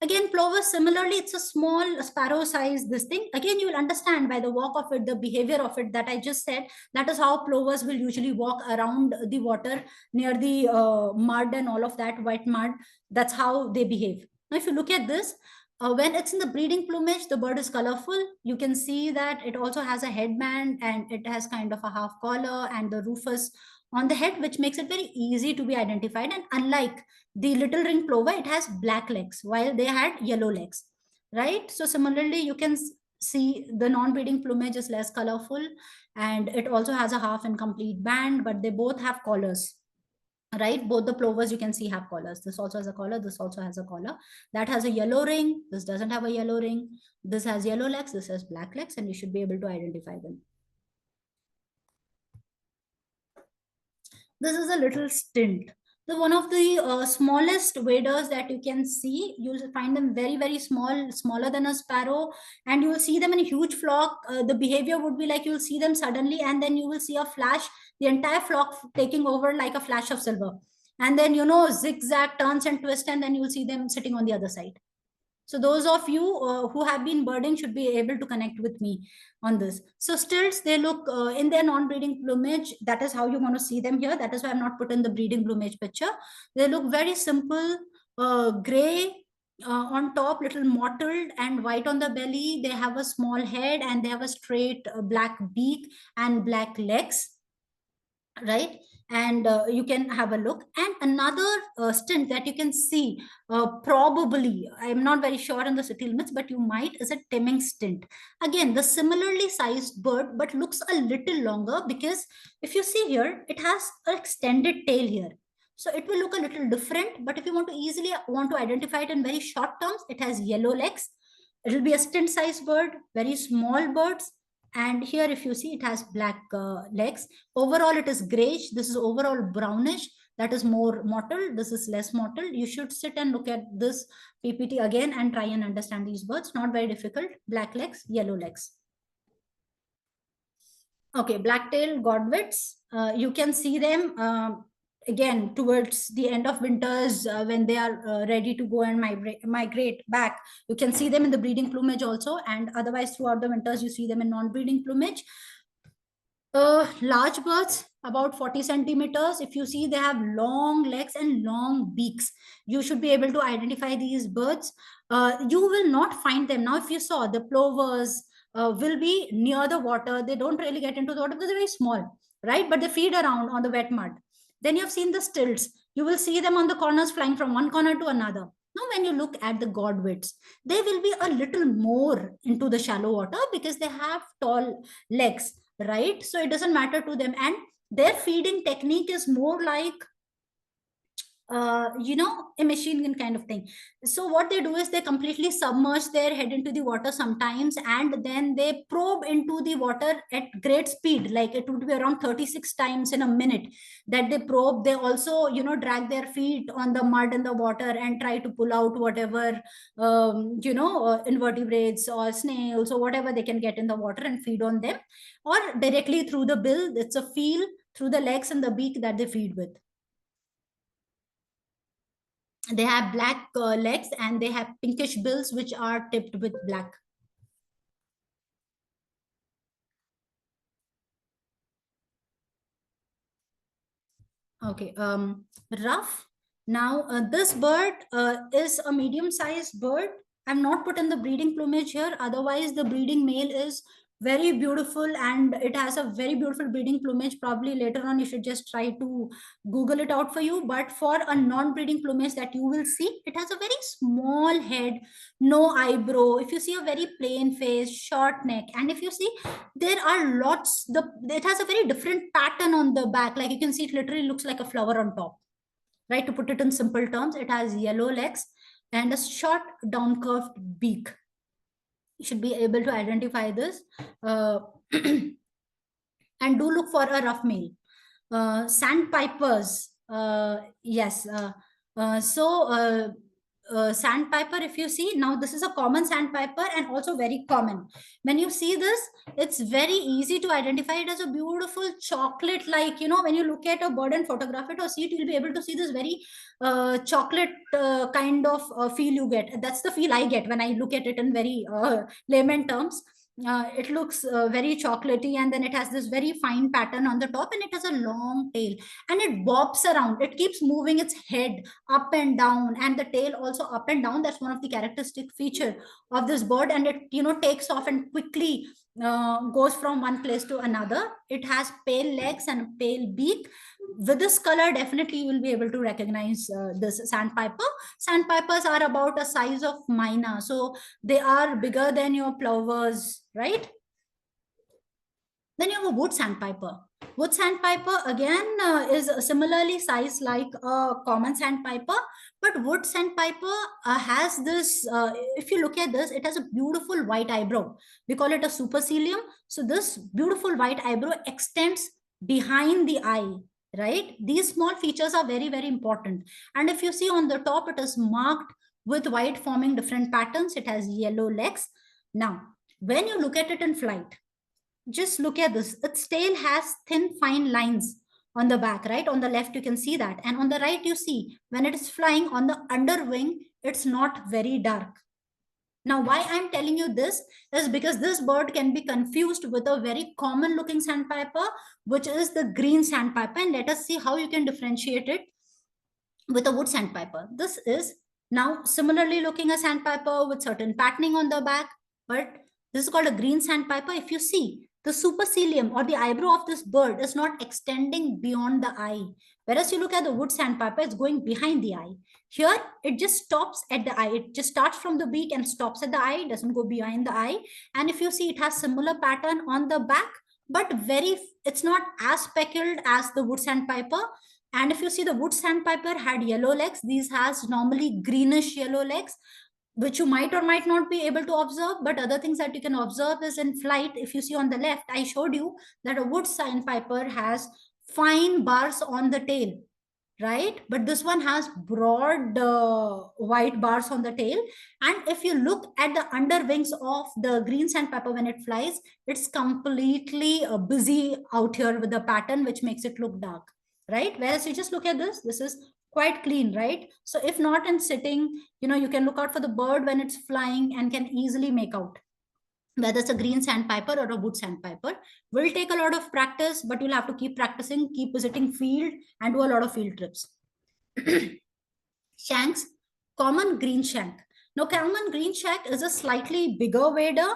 Again, plover, similarly, it's a small sparrow size, this thing. Again, you will understand by the walk of it, the behavior of it that I just said. That is how plovers will usually walk around the water near the mud and all of that, white mud. That's how they behave. Now, if you look at this, when it's in the breeding plumage, the bird is colorful. You can see that it also has a headband, and it has kind of a half collar and the rufous on the head, which makes it very easy to be identified. And unlike the little ring plover, it has black legs while they had yellow legs, right? So similarly, you can see the non-breeding plumage is less colorful, and it also has a half incomplete band, but they both have collars, right? Both the plovers you can see have collars. This also has a collar, this also has a collar. That has a yellow ring, this doesn't have a yellow ring. This has yellow legs, this has black legs, and you should be able to identify them. This is a little stint. The one of the smallest waders that you can see. You'll find them very, very small, smaller than a sparrow, and you will see them in a huge flock. The behavior would be like you'll see them suddenly, and then you will see a flash, the entire flock taking over like a flash of silver. And then, zigzag turns and twist, and then you'll see them sitting on the other side. So those of you who have been birding should be able to connect with me on this. So stilts, they look in their non-breeding plumage. That is how you want to see them here. That is why I'm not put in the breeding plumage picture. They look very simple, gray on top, little mottled, and white on the belly. They have a small head, and they have a straight black beak and black legs, right? And you can have a look. And another stint that you can see, probably, I'm not very sure in the city limits, but you might, is a Temminck stint. Again, the similarly sized bird, but looks a little longer, because if you see here, it has an extended tail here. So it will look a little different, but if you want to identify it in very short terms, it has yellow legs. It will be a stint sized bird, very small birds. And here, if you see, it has black legs. Overall, it is grayish. This is overall brownish. That is more mottled. This is less mottled. You should sit and look at this PPT again and try and understand these birds. Not very difficult. Black legs, yellow legs. Okay, black-tailed godwits. You can see them again towards the end of winters when they are ready to go and migrate back. You can see them in the breeding plumage also, and otherwise throughout the winters you see them in non-breeding plumage. Large birds, about 40 centimeters. If you see, they have long legs and long beaks. You should be able to identify these birds. You will not find them. Now, if you saw, the plovers will be near the water. They don't really get into the water because they're very small, right? But they feed around on the wet mud. Then you have seen the stilts. You will see them on the corners flying from one corner to another. Now, when you look at the godwits, they will be a little more into the shallow water because they have tall legs, right? So it doesn't matter to them. And their feeding technique is more like a machine gun kind of thing. So what they do is they completely submerge their head into the water sometimes, and then they probe into the water at great speed, like it would be around 36 times in a minute that they probe. They also drag their feet on the mud and the water and try to pull out whatever invertebrates or snails or whatever they can get in the water and feed on them, or directly through the bill. It's a feel through the legs and the beak that they feed with. They have black legs and they have pinkish bills which are tipped with black. Okay, rough. Now, this bird is a medium-sized bird. I'm not put in the breeding plumage here. Otherwise, the breeding male is very beautiful and it has a very beautiful breeding plumage. Probably later on, you should just try to Google it out for you. But for a non-breeding plumage that you will see, it has a very small head, no eyebrow. If you see a very plain face, short neck, and if you see, there are lots, it has a very different pattern on the back. Like you can see, it literally looks like a flower on top. Right, to put it in simple terms, it has yellow legs and a short down curved beak. You should be able to identify this. And do look for a rough male. Sandpipers, yes. Sandpiper, if you see, now this is a common sandpiper and also very common. When you see this, it's very easy to identify it as a beautiful chocolate, like, when you look at a bird and photograph it or see it, you'll be able to see this very chocolate kind of feel you get. That's the feel I get when I look at it in very layman terms. It looks very chocolatey, and then it has this very fine pattern on the top, and it has a long tail, and it bobs around. It keeps moving its head up and down, and the tail also up and down. That's one of the characteristic feature of this bird, and it takes off and quickly goes from one place to another. It has pale legs and pale beak. With this color, definitely you will be able to recognize this sandpiper. Sandpipers are about a size of myna, so they are bigger than your plovers, right? Then you have a wood sandpiper. Wood sandpiper again is similarly sized like a common sandpiper, but wood sandpiper has this, if you look at this, it has a beautiful white eyebrow. We call it a supercilium. So this beautiful white eyebrow extends behind the eye, right? These small features are very, very important. And if you see on the top, it is marked with white forming different patterns. It has yellow legs. Now, when you look at it in flight, just look at this. Its tail has thin, fine lines on the back, right? On the left, you can see that. And on the right, you see when it is flying on the underwing, it's not very dark. Now, why I'm telling you this is because this bird can be confused with a very common looking sandpiper, which is the green sandpiper. And let us see how you can differentiate it with a wood sandpiper. This is now similarly looking a sandpiper with certain patterning on the back, but this is called a green sandpiper. If you see, the supercilium or the eyebrow of this bird is not extending beyond the eye. Whereas you look at the wood sandpiper, it's going behind the eye. Here, it just stops at the eye. It just starts from the beak and stops at the eye. It doesn't go behind the eye. And if you see, it has similar pattern on the back, but it's not as speckled as the wood sandpiper. And if you see, the wood sandpiper had yellow legs. These has normally greenish yellow legs, which you might or might not be able to observe. But other things that you can observe is in flight. If you see on the left, I showed you that a wood sandpiper has fine bars on the tail, right? But this one has broad white bars on the tail. And if you look at the underwings of the green sandpiper when it flies, it's completely busy out here with the pattern, which makes it look dark, right? Whereas you just look at this is quite clean, right? So if not in sitting, you can look out for the bird when it's flying and can easily make out whether it's a green sandpiper or a wood sandpiper. Will take a lot of practice, but you'll have to keep practicing, keep visiting field and do a lot of field trips. Shanks, common green shank. Now, common green shank is a slightly bigger wader.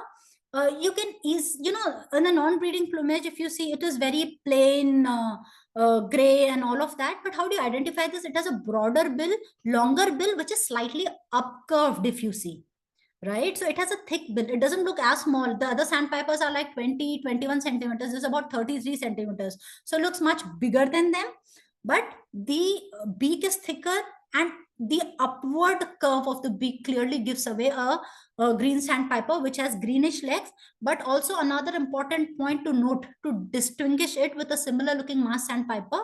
You can in a non-breeding plumage, if you see, it is very plain gray and all of that. But how do you identify this? It has a broader bill, longer bill, which is slightly up curved if you see. Right, so it has a thick bill. It doesn't look as small. The other sandpipers are like 20, 21 centimeters. This is about 33 centimeters. So it looks much bigger than them, but the beak is thicker, and the upward curve of the beak clearly gives away a green sandpiper, which has greenish legs. But also another important point to note to distinguish it with a similar looking marsh sandpiper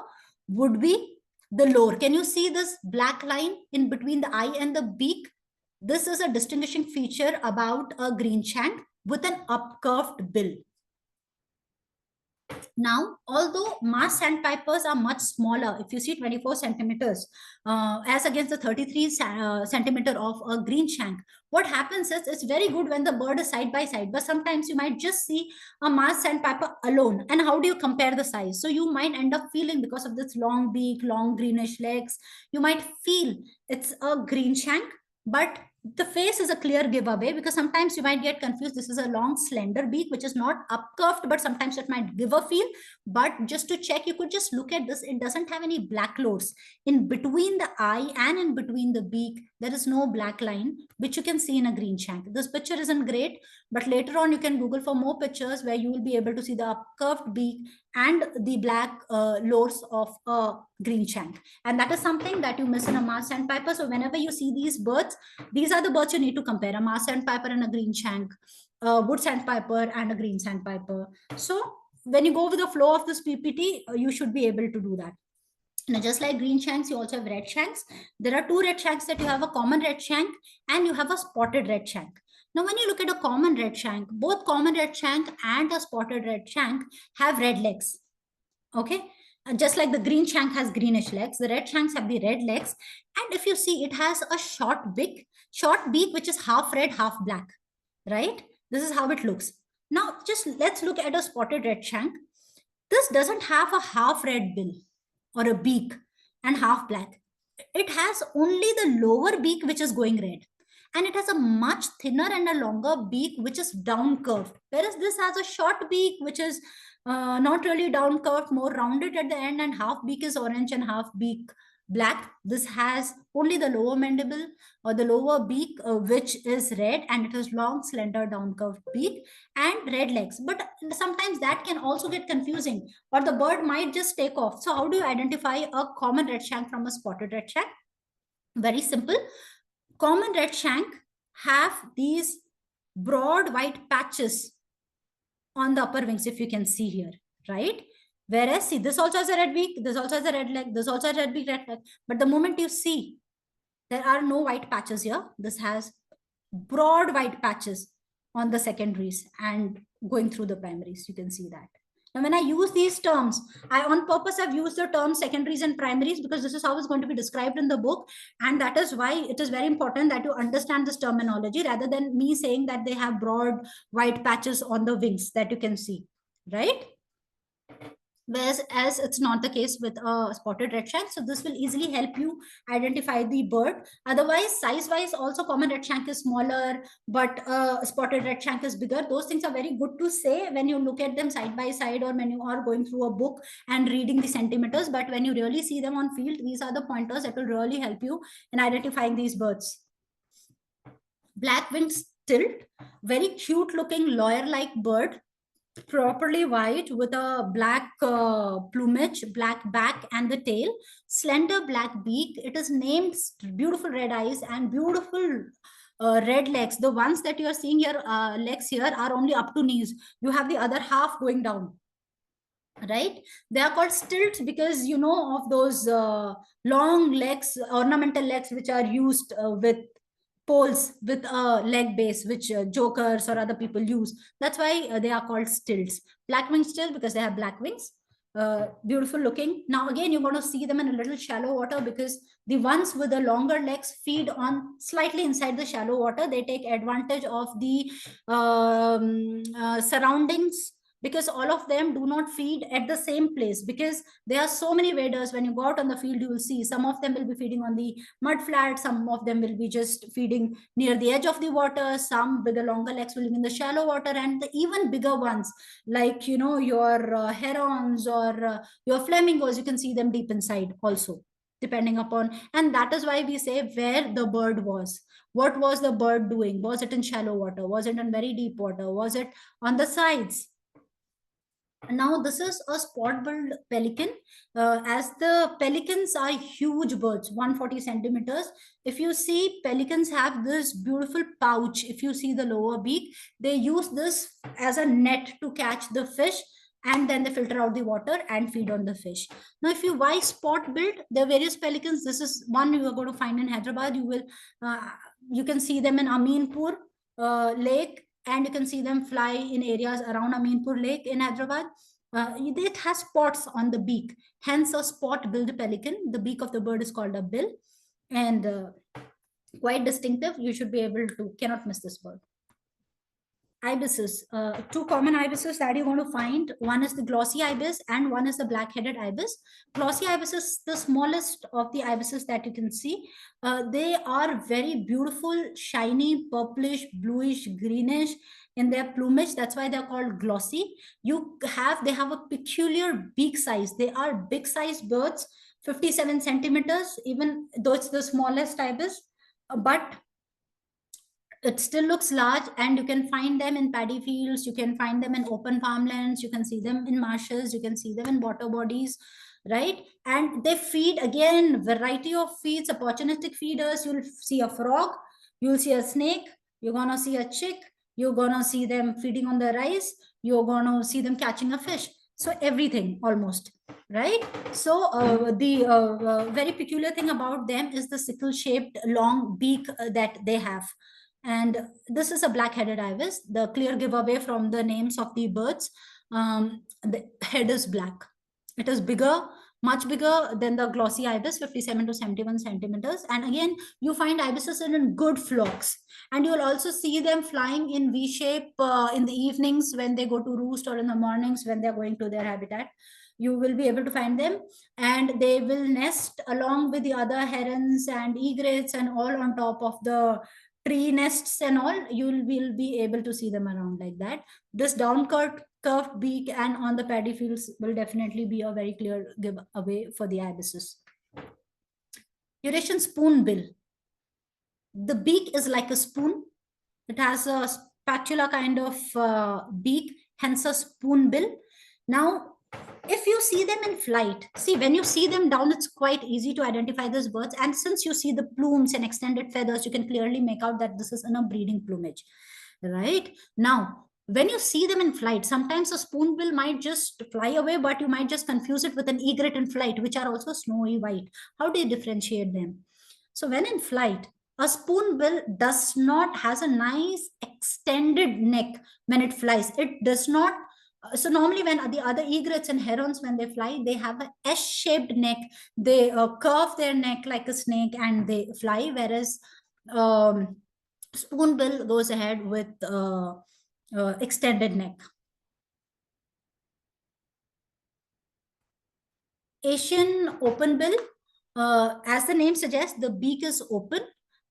would be the lore. Can you see this black line in between the eye and the beak? This is a distinguishing feature about a greenshank with an upcurved bill. Now, although marsh sandpipers are much smaller, if you see 24 centimeters as against the 33 centimeter of a greenshank, what happens is it's very good when the bird is side by side, but sometimes you might just see a marsh sandpiper alone. And how do you compare the size? So you might end up feeling, because of this long beak, long greenish legs, you might feel it's a greenshank, but the face is a clear giveaway, because sometimes you might get confused. This is a long slender beak which is not upcurved, but sometimes it might give a feel. But just to check, you could just look at this. It doesn't have any black lores in between the eye and in between the beak. There is no black line, which you can see in a greenshank. This picture isn't great, but later on you can Google for more pictures where you will be able to see the upcurved beak and the black lores of a greenshank. And that is something that you miss in a marsh sandpiper. So whenever you see these birds, these are the birds you need to compare: a marsh sandpiper and a greenshank, a wood sandpiper and a green sandpiper. So when you go with the flow of this PPT, you should be able to do that. Now, just like green shanks, you also have red shanks. There are two red shanks that you have: a common red shank and you have a spotted red shank. Now, when you look at a common red shank, both common red shank and a spotted red shank have red legs. Okay. And just like the green shank has greenish legs, the red shanks have the red legs. And if you see, it has a short beak, which is half red, half black, right? This is how it looks. Now, just let's look at a spotted red shank. This doesn't have a half red bill or a beak and half black. It has only the lower beak, which is going red. And it has a much thinner and a longer beak, which is down curved. Whereas this has a short beak, which is not really down curved, more rounded at the end, and half beak is orange and half beak black. This has only the lower mandible or the lower beak, which is red, and it has long, slender, down curved beak and red legs. But sometimes that can also get confusing, or the bird might just take off. So how do you identify a common red shank from a spotted red shank? Very simple. Common red shank have these broad white patches on the upper wings, if you can see here, right? Whereas, see, this also has a red beak, this also has a red leg, this also has a red beak, red leg. But the moment you see, there are no white patches here. This has broad white patches on the secondaries and going through the primaries. You can see that. Now, when I use these terms, I on purpose have used the term secondaries and primaries, because this is how it's going to be described in the book. And that is why it is very important that you understand this terminology, rather than me saying that they have broad white patches on the wings that you can see, right? Whereas as it's not the case with a spotted red shank. So this will easily help you identify the bird. Otherwise, size-wise, also common red shank is smaller, but spotted red shank is bigger. Those things are very good to say when you look at them side by side, or when you are going through a book and reading the centimeters. But when you really see them on field, these are the pointers that will really help you in identifying these birds. Black-winged stilt, very cute looking lawyer-like bird, properly white with a black plumage, black back and the tail, slender black beak. It is named, beautiful red eyes and beautiful red legs. The ones that you are seeing here, legs here, are only up to knees. You have the other half going down, right? They are called stilts because, you know, of those long legs, ornamental legs, which are used with poles with a leg base, which jokers or other people use. That's why they are called stilts. Black winged stilt because they have black wings. Beautiful looking. Now again, you're going to see them in a little shallow water, because the ones with the longer legs feed on slightly inside the shallow water. They take advantage of the surroundings because all of them do not feed at the same place, because there are so many waders. When you go out on the field, you will see some of them will be feeding on the mud flat, some of them will be just feeding near the edge of the water, some with the longer legs will be in the shallow water, and the even bigger ones like, you know, your herons or your flamingos, you can see them deep inside also, depending upon. And that is why we say where the bird was. What was the bird doing? Was it in shallow water? Was it in very deep water? Was it on the sides? Now this is a spot-billed pelican. As the pelicans are huge birds, 140 centimeters. If you see, pelicans have this beautiful pouch. If you see the lower beak, they use this as a net to catch the fish, and then they filter out the water and feed on the fish. Now, if you why spot-billed, there are various pelicans. This is one you are going to find in Hyderabad. You can see them in Aminpur Lake, and you can see them fly in areas around Aminpur Lake in Hyderabad. It has spots on the beak, hence a spot-billed pelican. The beak of the bird is called a bill, and quite distinctive. You should be able to, cannot miss this bird. Ibises, two common ibises that you're going to find. One is the glossy ibis and one is the black-headed ibis. Glossy ibis is the smallest of the ibises that you can see. They are very beautiful, shiny, purplish, bluish, greenish in their plumage. That's why they're called glossy. They have a peculiar beak size. They are big-sized birds, 57 centimeters, even though it's the smallest ibis, but it still looks large, and you can find them in paddy fields, you can find them in open farmlands, you can see them in marshes, you can see them in water bodies, right? And they feed, again, variety of feeds, opportunistic feeders. You'll see a frog, you'll see a snake, you're gonna see a chick, you're gonna see them feeding on the rice, you're gonna see them catching a fish. So everything almost, right? So the very peculiar thing about them is the sickle-shaped long beak that they have. And this is a black-headed ibis, the clear giveaway from the names of the birds. The head is black. It is bigger, much bigger than the glossy ibis, 57 to 71 centimeters. And again, you find ibises in good flocks. And you will also see them flying in V-shape in the evenings when they go to roost, or in the mornings when they're going to their habitat. You will be able to find them, and they will nest along with the other herons and egrets and all on top of the tree nests and all. You will be able to see them around like that. This down curved beak and on the paddy fields will definitely be a very clear giveaway for the ibises. Eurasian spoonbill. The beak is like a spoon. It has a spatula kind of beak, hence a spoonbill. Now, if you see them in flight, see, when you see them down, it's quite easy to identify these birds. And since you see the plumes and extended feathers, you can clearly make out that this is in a breeding plumage, right? Now, when you see them in flight, sometimes a spoonbill might just fly away, but you might just confuse it with an egret in flight, which are also snowy white. How do you differentiate them? So when in flight, a spoonbill has a nice extended neck when it flies. It does not. So normally when the other egrets and herons, when they fly, they have a S-shaped neck. They curve their neck like a snake and they fly, whereas spoonbill goes ahead with extended neck. Asian openbill, as the name suggests, the beak is open.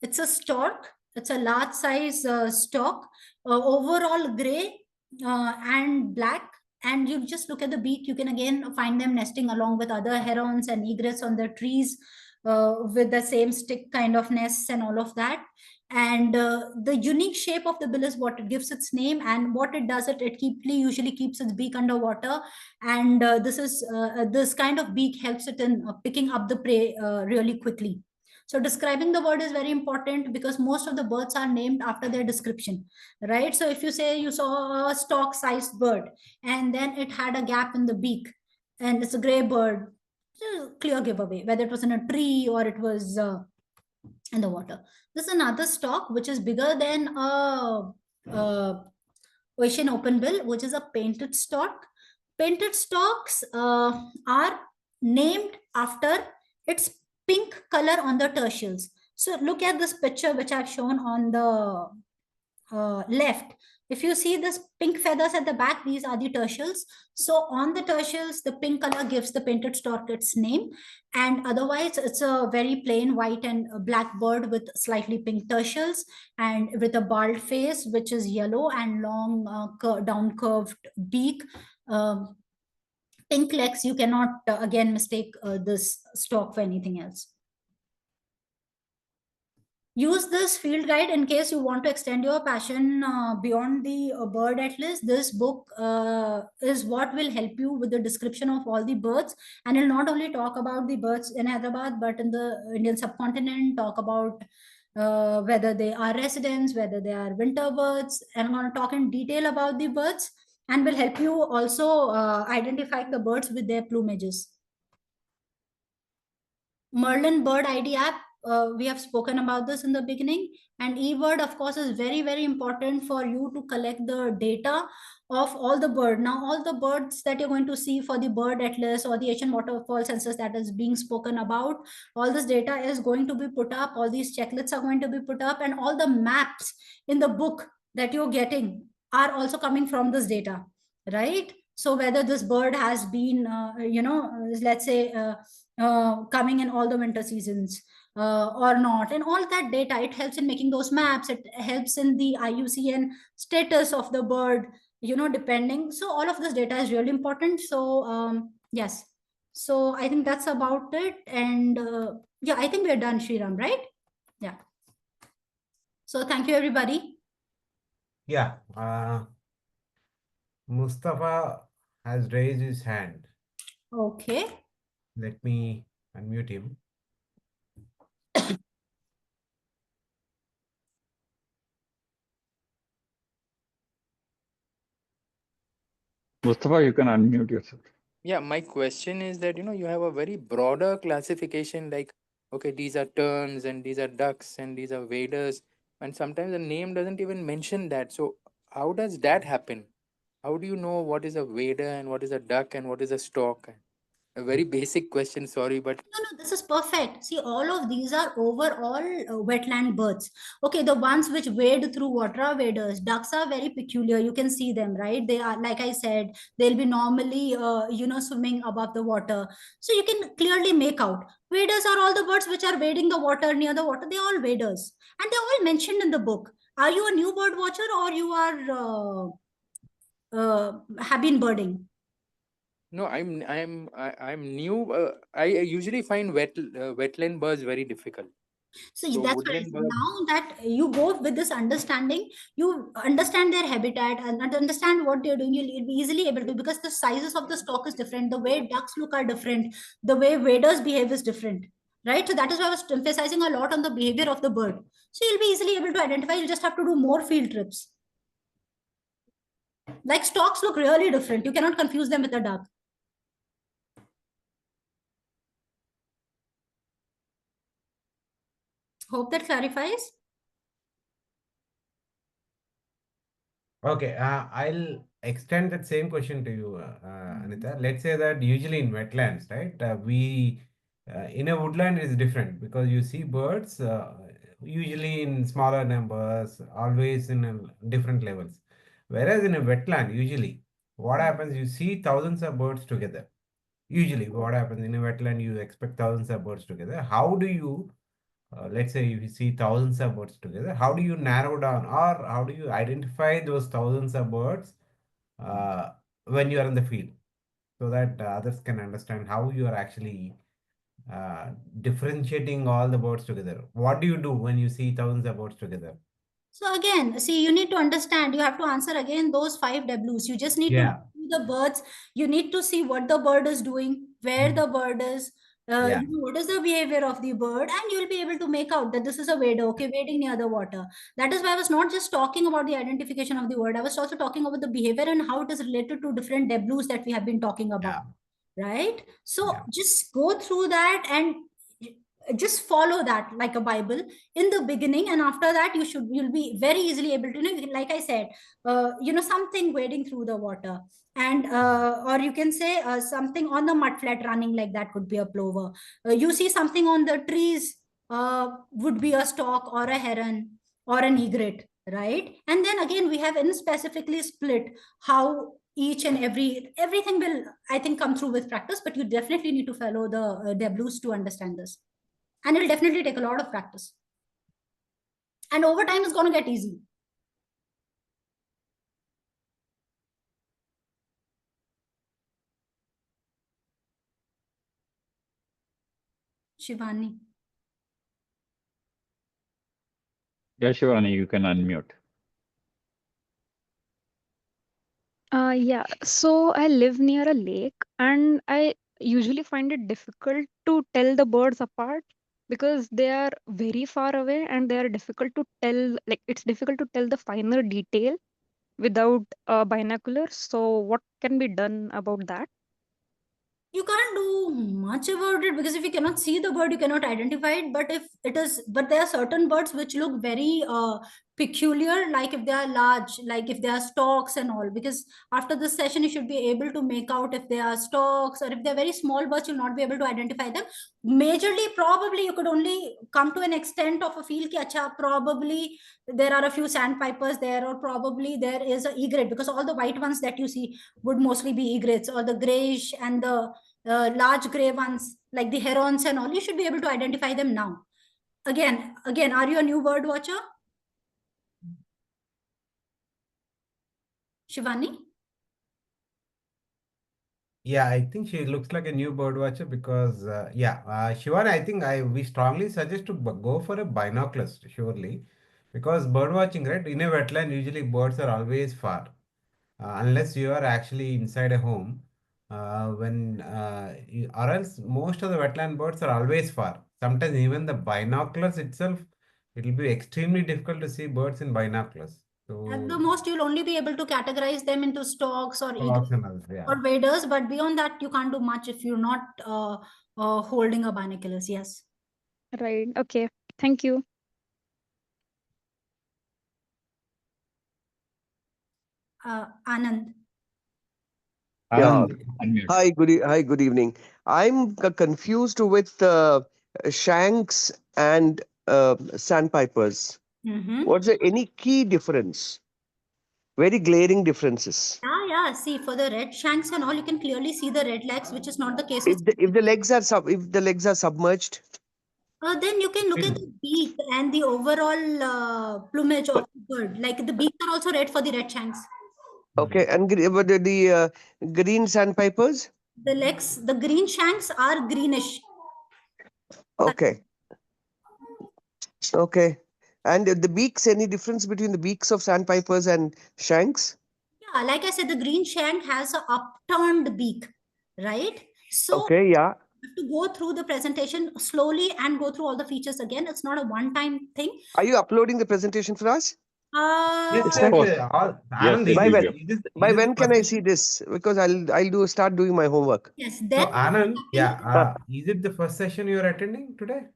It's a stork. It's a large size stork, overall gray and black. And you just look at the beak, you can again find them nesting along with other herons and egrets on the trees with the same stick kind of nests and all of that. And the unique shape of the bill is what gives its name, and what it does, it usually keeps its beak underwater. And this kind of beak helps it in picking up the prey really quickly. So describing the bird is very important, because most of the birds are named after their description, right? So if you say you saw a stork-sized bird and then it had a gap in the beak and it's a gray bird, clear giveaway, whether it was in a tree or it was in the water. This is another stork which is bigger than Asian openbill, which is a painted stork. Painted storks are named after its pink color on the tertials. So look at this picture which I've shown on the left, if you see this pink feathers at the back, these are the tertials. So on the tertials, the pink color gives the painted stork its name. And otherwise, it's a very plain white and black bird with slightly pink tertials and with a bald face, which is yellow, and long down curved beak. Pink legs, you cannot again mistake this stork for anything else. Use this field guide in case you want to extend your passion beyond the bird atlas. This book is what will help you with the description of all the birds, and it'll not only talk about the birds in Hyderabad, but in the Indian subcontinent, talk about whether they are residents, whether they are winter birds, and I'm going to talk in detail about the birds, and will help you also identify the birds with their plumages. Merlin Bird ID app, we have spoken about this in the beginning, and eBird, of course, is very, very important for you to collect the data of all the bird. Now, all the birds that you're going to see for the bird atlas or the Asian waterfall census that is being spoken about, all this data is going to be put up, all these checklists are going to be put up, and all the maps in the book that you're getting are also coming from this data, right? So whether this bird has been, let's say, coming in all the winter seasons or not, and all that data, it helps in making those maps. It helps in the IUCN status of the bird, depending. So all of this data is really important. So yes, so I think that's about it. And yeah, I think we're done, Shriram, right? Yeah. So thank you, everybody. Yeah. Mustafa has raised his hand. Okay. Let me unmute him. Mustafa, you can unmute yourself. Yeah, my question is that, you have a very broader classification, like, okay, these are terns and these are ducks and these are waders. And sometimes the name doesn't even mention that. So how does that happen? How do you know what is a wader and what is a duck and what is a stork? A very basic question, sorry, but No, this is perfect. See, all of these are overall wetland birds. Okay, the ones which wade through water are waders. Ducks are very peculiar. You can see them, right? They are, like I said, they'll be normally, swimming above the water. So you can clearly make out. Waders are all the birds which are wading the water, near the water. They're all waders. And they're all mentioned in the book. Are you a new bird watcher, or you are have been birding? no, I'm new. I usually find wetland birds very difficult. So So that's what I woodland said. birds, Now that you go with this understanding, you understand their habitat and understand what they're doing, you'll be easily able to, because the sizes of the stock is different, the way ducks look are different, the way waders behave is different, right? So that is why I was emphasizing a lot on the behavior of the bird. So you'll be easily able to identify. You just have to do more field trips. Like stocks look really different. You cannot confuse them with a duck. Hope that clarifies. Okay, I'll extend that same question to you, Anita. Let's say that usually in wetlands, right? In a woodland is different because you see birds usually in smaller numbers, always in different levels. Whereas in a wetland, usually what happens, you see thousands of birds together. Usually, what happens in a wetland, you expect thousands of birds together. How do you let's say if you see thousands of birds together, how do you narrow down or how do you identify those thousands of birds when you are in the field so that others can understand how you are actually differentiating all the birds together? What do you do when you see thousands of birds together? So again, see, you need to understand, you have to answer again those 5 Ws. You just need to Yeah. see the birds. You need to see what the bird is doing, where the bird is, Yeah. what is the behavior of the bird, and you'll be able to make out that this is a wader, okay, wading near the water. That is why I was not just talking about the identification of the bird. I was also talking about the behavior and how it is related to different Ws that we have been talking about. Right? So Yeah. just go through that and just follow that like a Bible in the beginning, and after that you'll be very easily able to, like I said, something wading through the water, and or you can say something on the mud flat running, like that could be a plover. You see something on the trees, would be a stork or a heron or an egret, right? And then again, we have specifically split how each and everything will, I think, come through with practice, but you definitely need to follow the W's to understand this. And it'll definitely take a lot of practice. And over time, it's going to get easy. Shivani. Yeah, Shivani, you can unmute. Yeah, so I live near a lake and I usually find it difficult to tell the birds apart because they are very far away and they are difficult to tell, like it's difficult to tell the finer detail without binoculars. So what can be done about that? You can't do much about it because if you cannot see the bird, you cannot identify it. But there are certain birds which look very peculiar, like if they are large, like if they are storks and all. Because after this session, you should be able to make out if they are storks, or if they're very small birds, you'll not be able to identify them. Majorly, probably you could only come to an extent of a feel ki, acha, probably there are a few sandpipers there, or probably there is an egret, because all the white ones that you see would mostly be egrets, or the grayish and the large gray ones like the herons and all. You should be able to identify them now. Again, are you a new bird watcher, Shivani? Yeah, I think she looks like a new bird watcher because, Shivani, I think we strongly suggest to go for a binoculars, surely, because bird watching, right? In a wetland, usually birds are always far, unless you are actually inside a home. Or else most of the wetland birds are always far. Sometimes even the binoculars itself, it will be extremely difficult to see birds in binoculars. So, At the most, you'll only be able to categorize them into storks or egrets optionals, yeah. or waders, but beyond that, you can't do much if you're not holding a binoculars. Yes. Right. Okay. Thank you. Anand. Anand, unmute. Hi, good evening. I'm confused with shanks and sandpipers. Mm-hmm. Was there any key difference? Very glaring differences. Yeah. See, for the red shanks and all, you can clearly see the red legs, which is not the case If with. the legs are submerged. Then you can look at the beak and the overall plumage of the bird. Like the beaks are also red for the red shanks. Okay, and but the green sandpipers. The legs, the green shanks are greenish. Okay. Okay. And the beaks, any difference between the beaks of sandpipers and shanks? Yeah, like I said, the green shank has a upturned beak, right? So Okay, yeah. you have to go through the presentation slowly and go through all the features again. It's not a one-time thing. Are you uploading the presentation for us? Yes, Is that- Anand, Yes, By we when? will. By when can I see this? Because I'll start doing my homework. Yes, So then Anand, is it the first session you are attending today?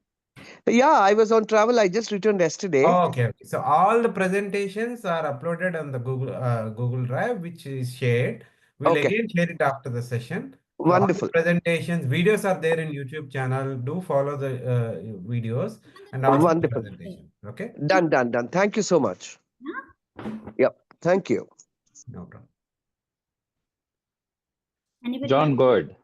Yeah, I was on travel. I just returned yesterday. Oh, okay. So all the presentations are uploaded on the Google Drive, which is shared. We'll Okay. again share it after the session. So all the Wonderful. presentations, videos are there in YouTube channel. Do follow the videos and also the Wonderful. presentation. Okay. Done. Thank you so much. Yep. Thank you. No problem. anybody John, else? go ahead.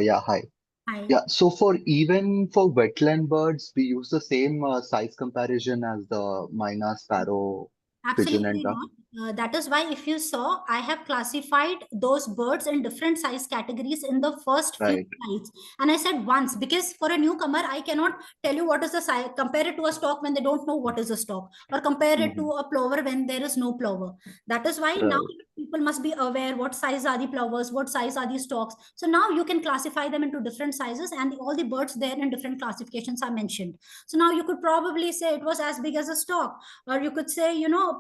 Yeah, hi. Hi. Yeah, so even for wetland birds, we use the same size comparison as the myna, sparrow, pigeon, and Absolutely duck. not. That is why if you saw, I have classified those birds in different size categories in the first few Right. slides. And I said once, because for a newcomer, I cannot tell you what is the size, compare it to a stork when they don't know what is a stork, or compare it to a plover when there is no plover. That is why now Right. people must be aware what size are the plovers, what size are the storks. So now you can classify them into different sizes, and all the birds there in different classifications are mentioned. So now you could probably say it was as big as a stork, or you could say,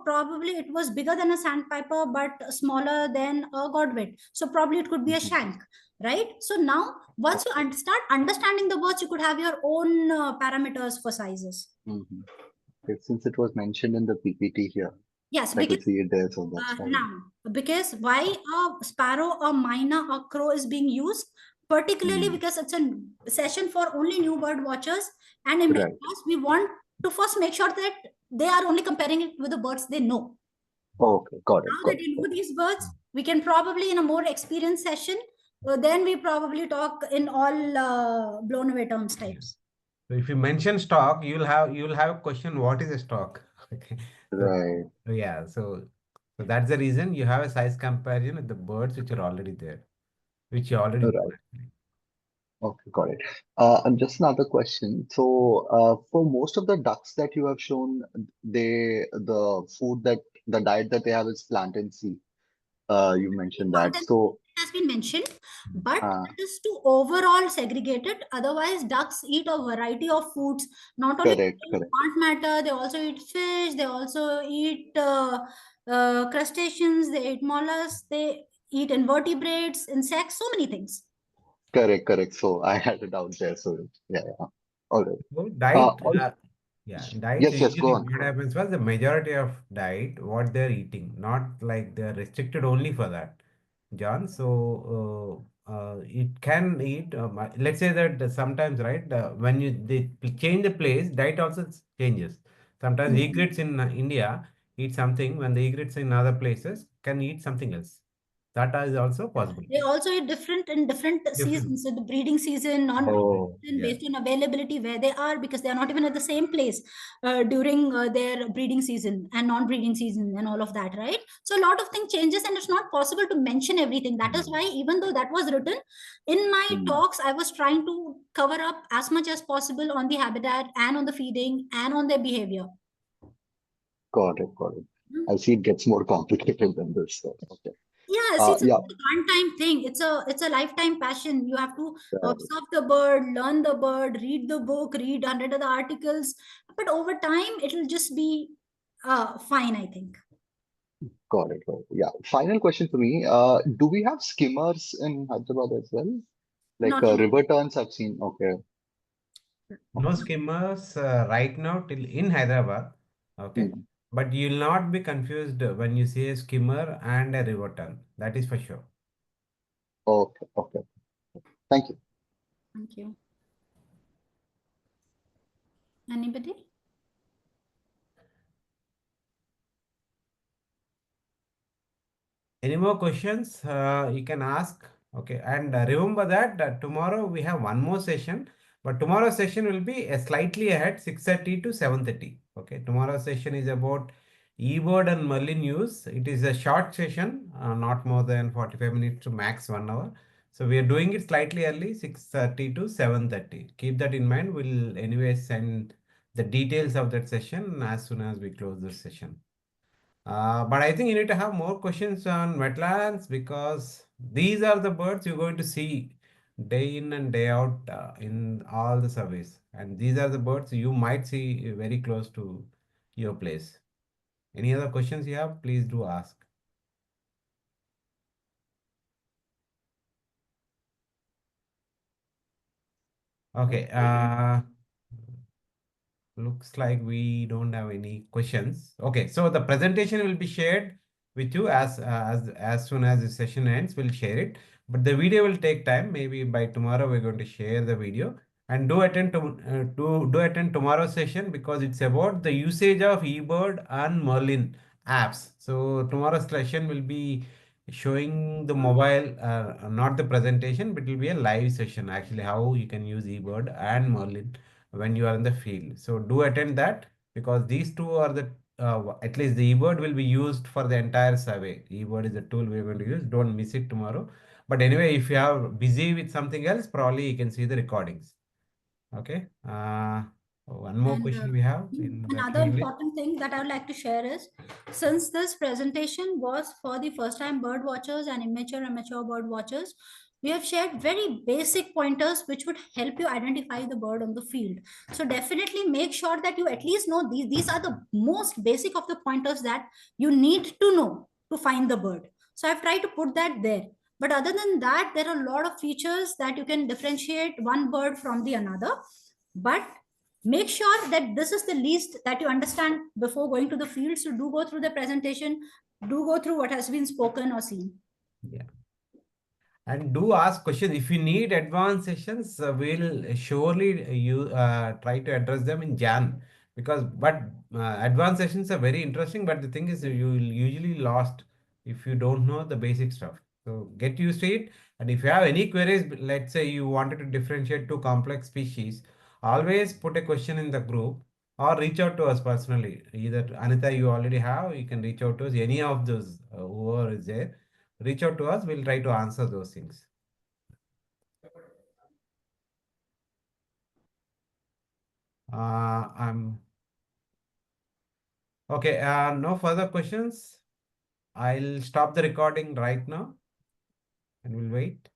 probably it was bigger than a sandpiper, but smaller than a godwit. So probably it could be a shank, right? So now, once you start understanding the birds, you could have your own parameters for sizes. Okay, since it was mentioned in the PPT here, Yes, I because could see it there, so that's why. now, because why a sparrow, a myna, a crow is being used, particularly because it's a session for only new bird watchers, and in my Right. class we want to first make sure that they are only comparing it with the birds they know. Okay, got it, Now got that it. you know these birds, we can probably in a more experienced session, then we probably talk in all blown away terms types. So if you mention stock, you'll have a question, what is a stock? Okay. So Right. yeah, so that's the reason you have a size comparison with the birds which are already there, which you already know. Right. Okay, got it. And just another question. So, for most of the ducks that you have shown, the diet that they have is plantain seed. You mentioned that. Content So, has been mentioned, but uh, it is to overall segregate it. Otherwise, ducks eat a variety of foods. Not only correct, correct. plant matter, they also eat fish. They also eat crustaceans. They eat mollusks. They eat invertebrates, insects, so many things. Correct, correct. So I had a doubt there. So yeah, yeah. All right. So diet, Also, yeah, diet yes, yes, go usually on. what happens was the majority of diet, what they're eating, not like they're restricted only for that, John. So it can eat, let's say that sometimes, right, when they change the place, diet also changes. Sometimes Mm. egrets in India eat something, when the egrets in other places can eat something else. That is also possible. They also eat different in different Different. seasons. So the breeding season, non-breeding Oh, season, Yeah. based on availability where they are, because they are not even at the same place during their breeding season and non-breeding season and all of that, right? So a lot of things changes, and it's not possible to mention everything. That is why, even though that was written in my hmm. talks, I was trying to cover up as much as possible on the habitat and on the feeding and on their behavior. Got it, got it. I see it gets more complicated than this. So, okay. Yeah, see, it's a Yeah, one-time thing. It's a lifetime passion. You have to right. observe the bird, learn the bird, read the book, read 100 of the articles. But over time, it'll just be fine, I think. Got it, got it. Yeah. Final question for me. Do we have skimmers in Hyderabad as well? Like Not yet. river terns I've seen. Okay. No skimmers right now till in Hyderabad. Okay. Hmm. But you'll not be confused when you see a skimmer and a river tern. That is for sure. Okay, okay. Thank you. Thank you. Anybody? Any more questions? You can ask. Okay. And remember that tomorrow we have one more session. But tomorrow's session will be slightly ahead, 6:30 to 7:30. Okay. Tomorrow's session is about eBird and Merlin use. It is a short session, not more than 45 minutes to max 1 hour. So we are doing it slightly early, 6:30 to 7:30. Keep that in mind. We'll anyway send the details of that session as soon as we close this session. But I think you need to have more questions on wetlands, because these are the birds you're going to see day in and day out in all the surveys. And these are the birds you might see very close to your place. Any other questions you have, please do ask. Okay. Looks like we don't have any questions. Okay, so the presentation will be shared with you as soon as the session ends. We'll share it, but the video will take time. Maybe by tomorrow we're going to share the video. And do attend attend tomorrow's session, because it's about the usage of eBird and Merlin apps. So tomorrow's session will be showing the mobile, not the presentation, but it will be a live session actually, how you can use eBird and Merlin when you are in the field. So do attend that, because these two are the at least the eBird will be used for the entire survey. eBird is the tool we're going to use. Don't miss it tomorrow. But anyway, if you are busy with something else, probably you can see the recordings. Okay. One more And question we have in the another Q&A. important thing that I would like to share is, since this presentation was for the first time bird watchers and immature and mature bird watchers, we have shared very basic pointers which would help you identify the bird on the field. So definitely make sure that you at least know these are the most basic of the pointers that you need to know to find the bird. So I've tried to put that there. But other than that, there are a lot of features that you can differentiate one bird from the another. But make sure that this is the least that you understand before going to the field. So do go through the presentation, do go through what has been spoken or seen. Yeah. And do ask questions. If you need advanced sessions, we'll surely try to address them in Jan, because but advanced sessions are very interesting, but the thing is you will usually lost if you don't know the basic stuff. So get used to it. And if you have any queries, let's say you wanted to differentiate two complex species, always put a question in the group or reach out to us personally. Either Anita, you already have, you can reach out to us, any of those whoever is there, reach out to us, we'll try to answer those things. I'm okay. No further questions. I'll stop the recording right now and we'll wait.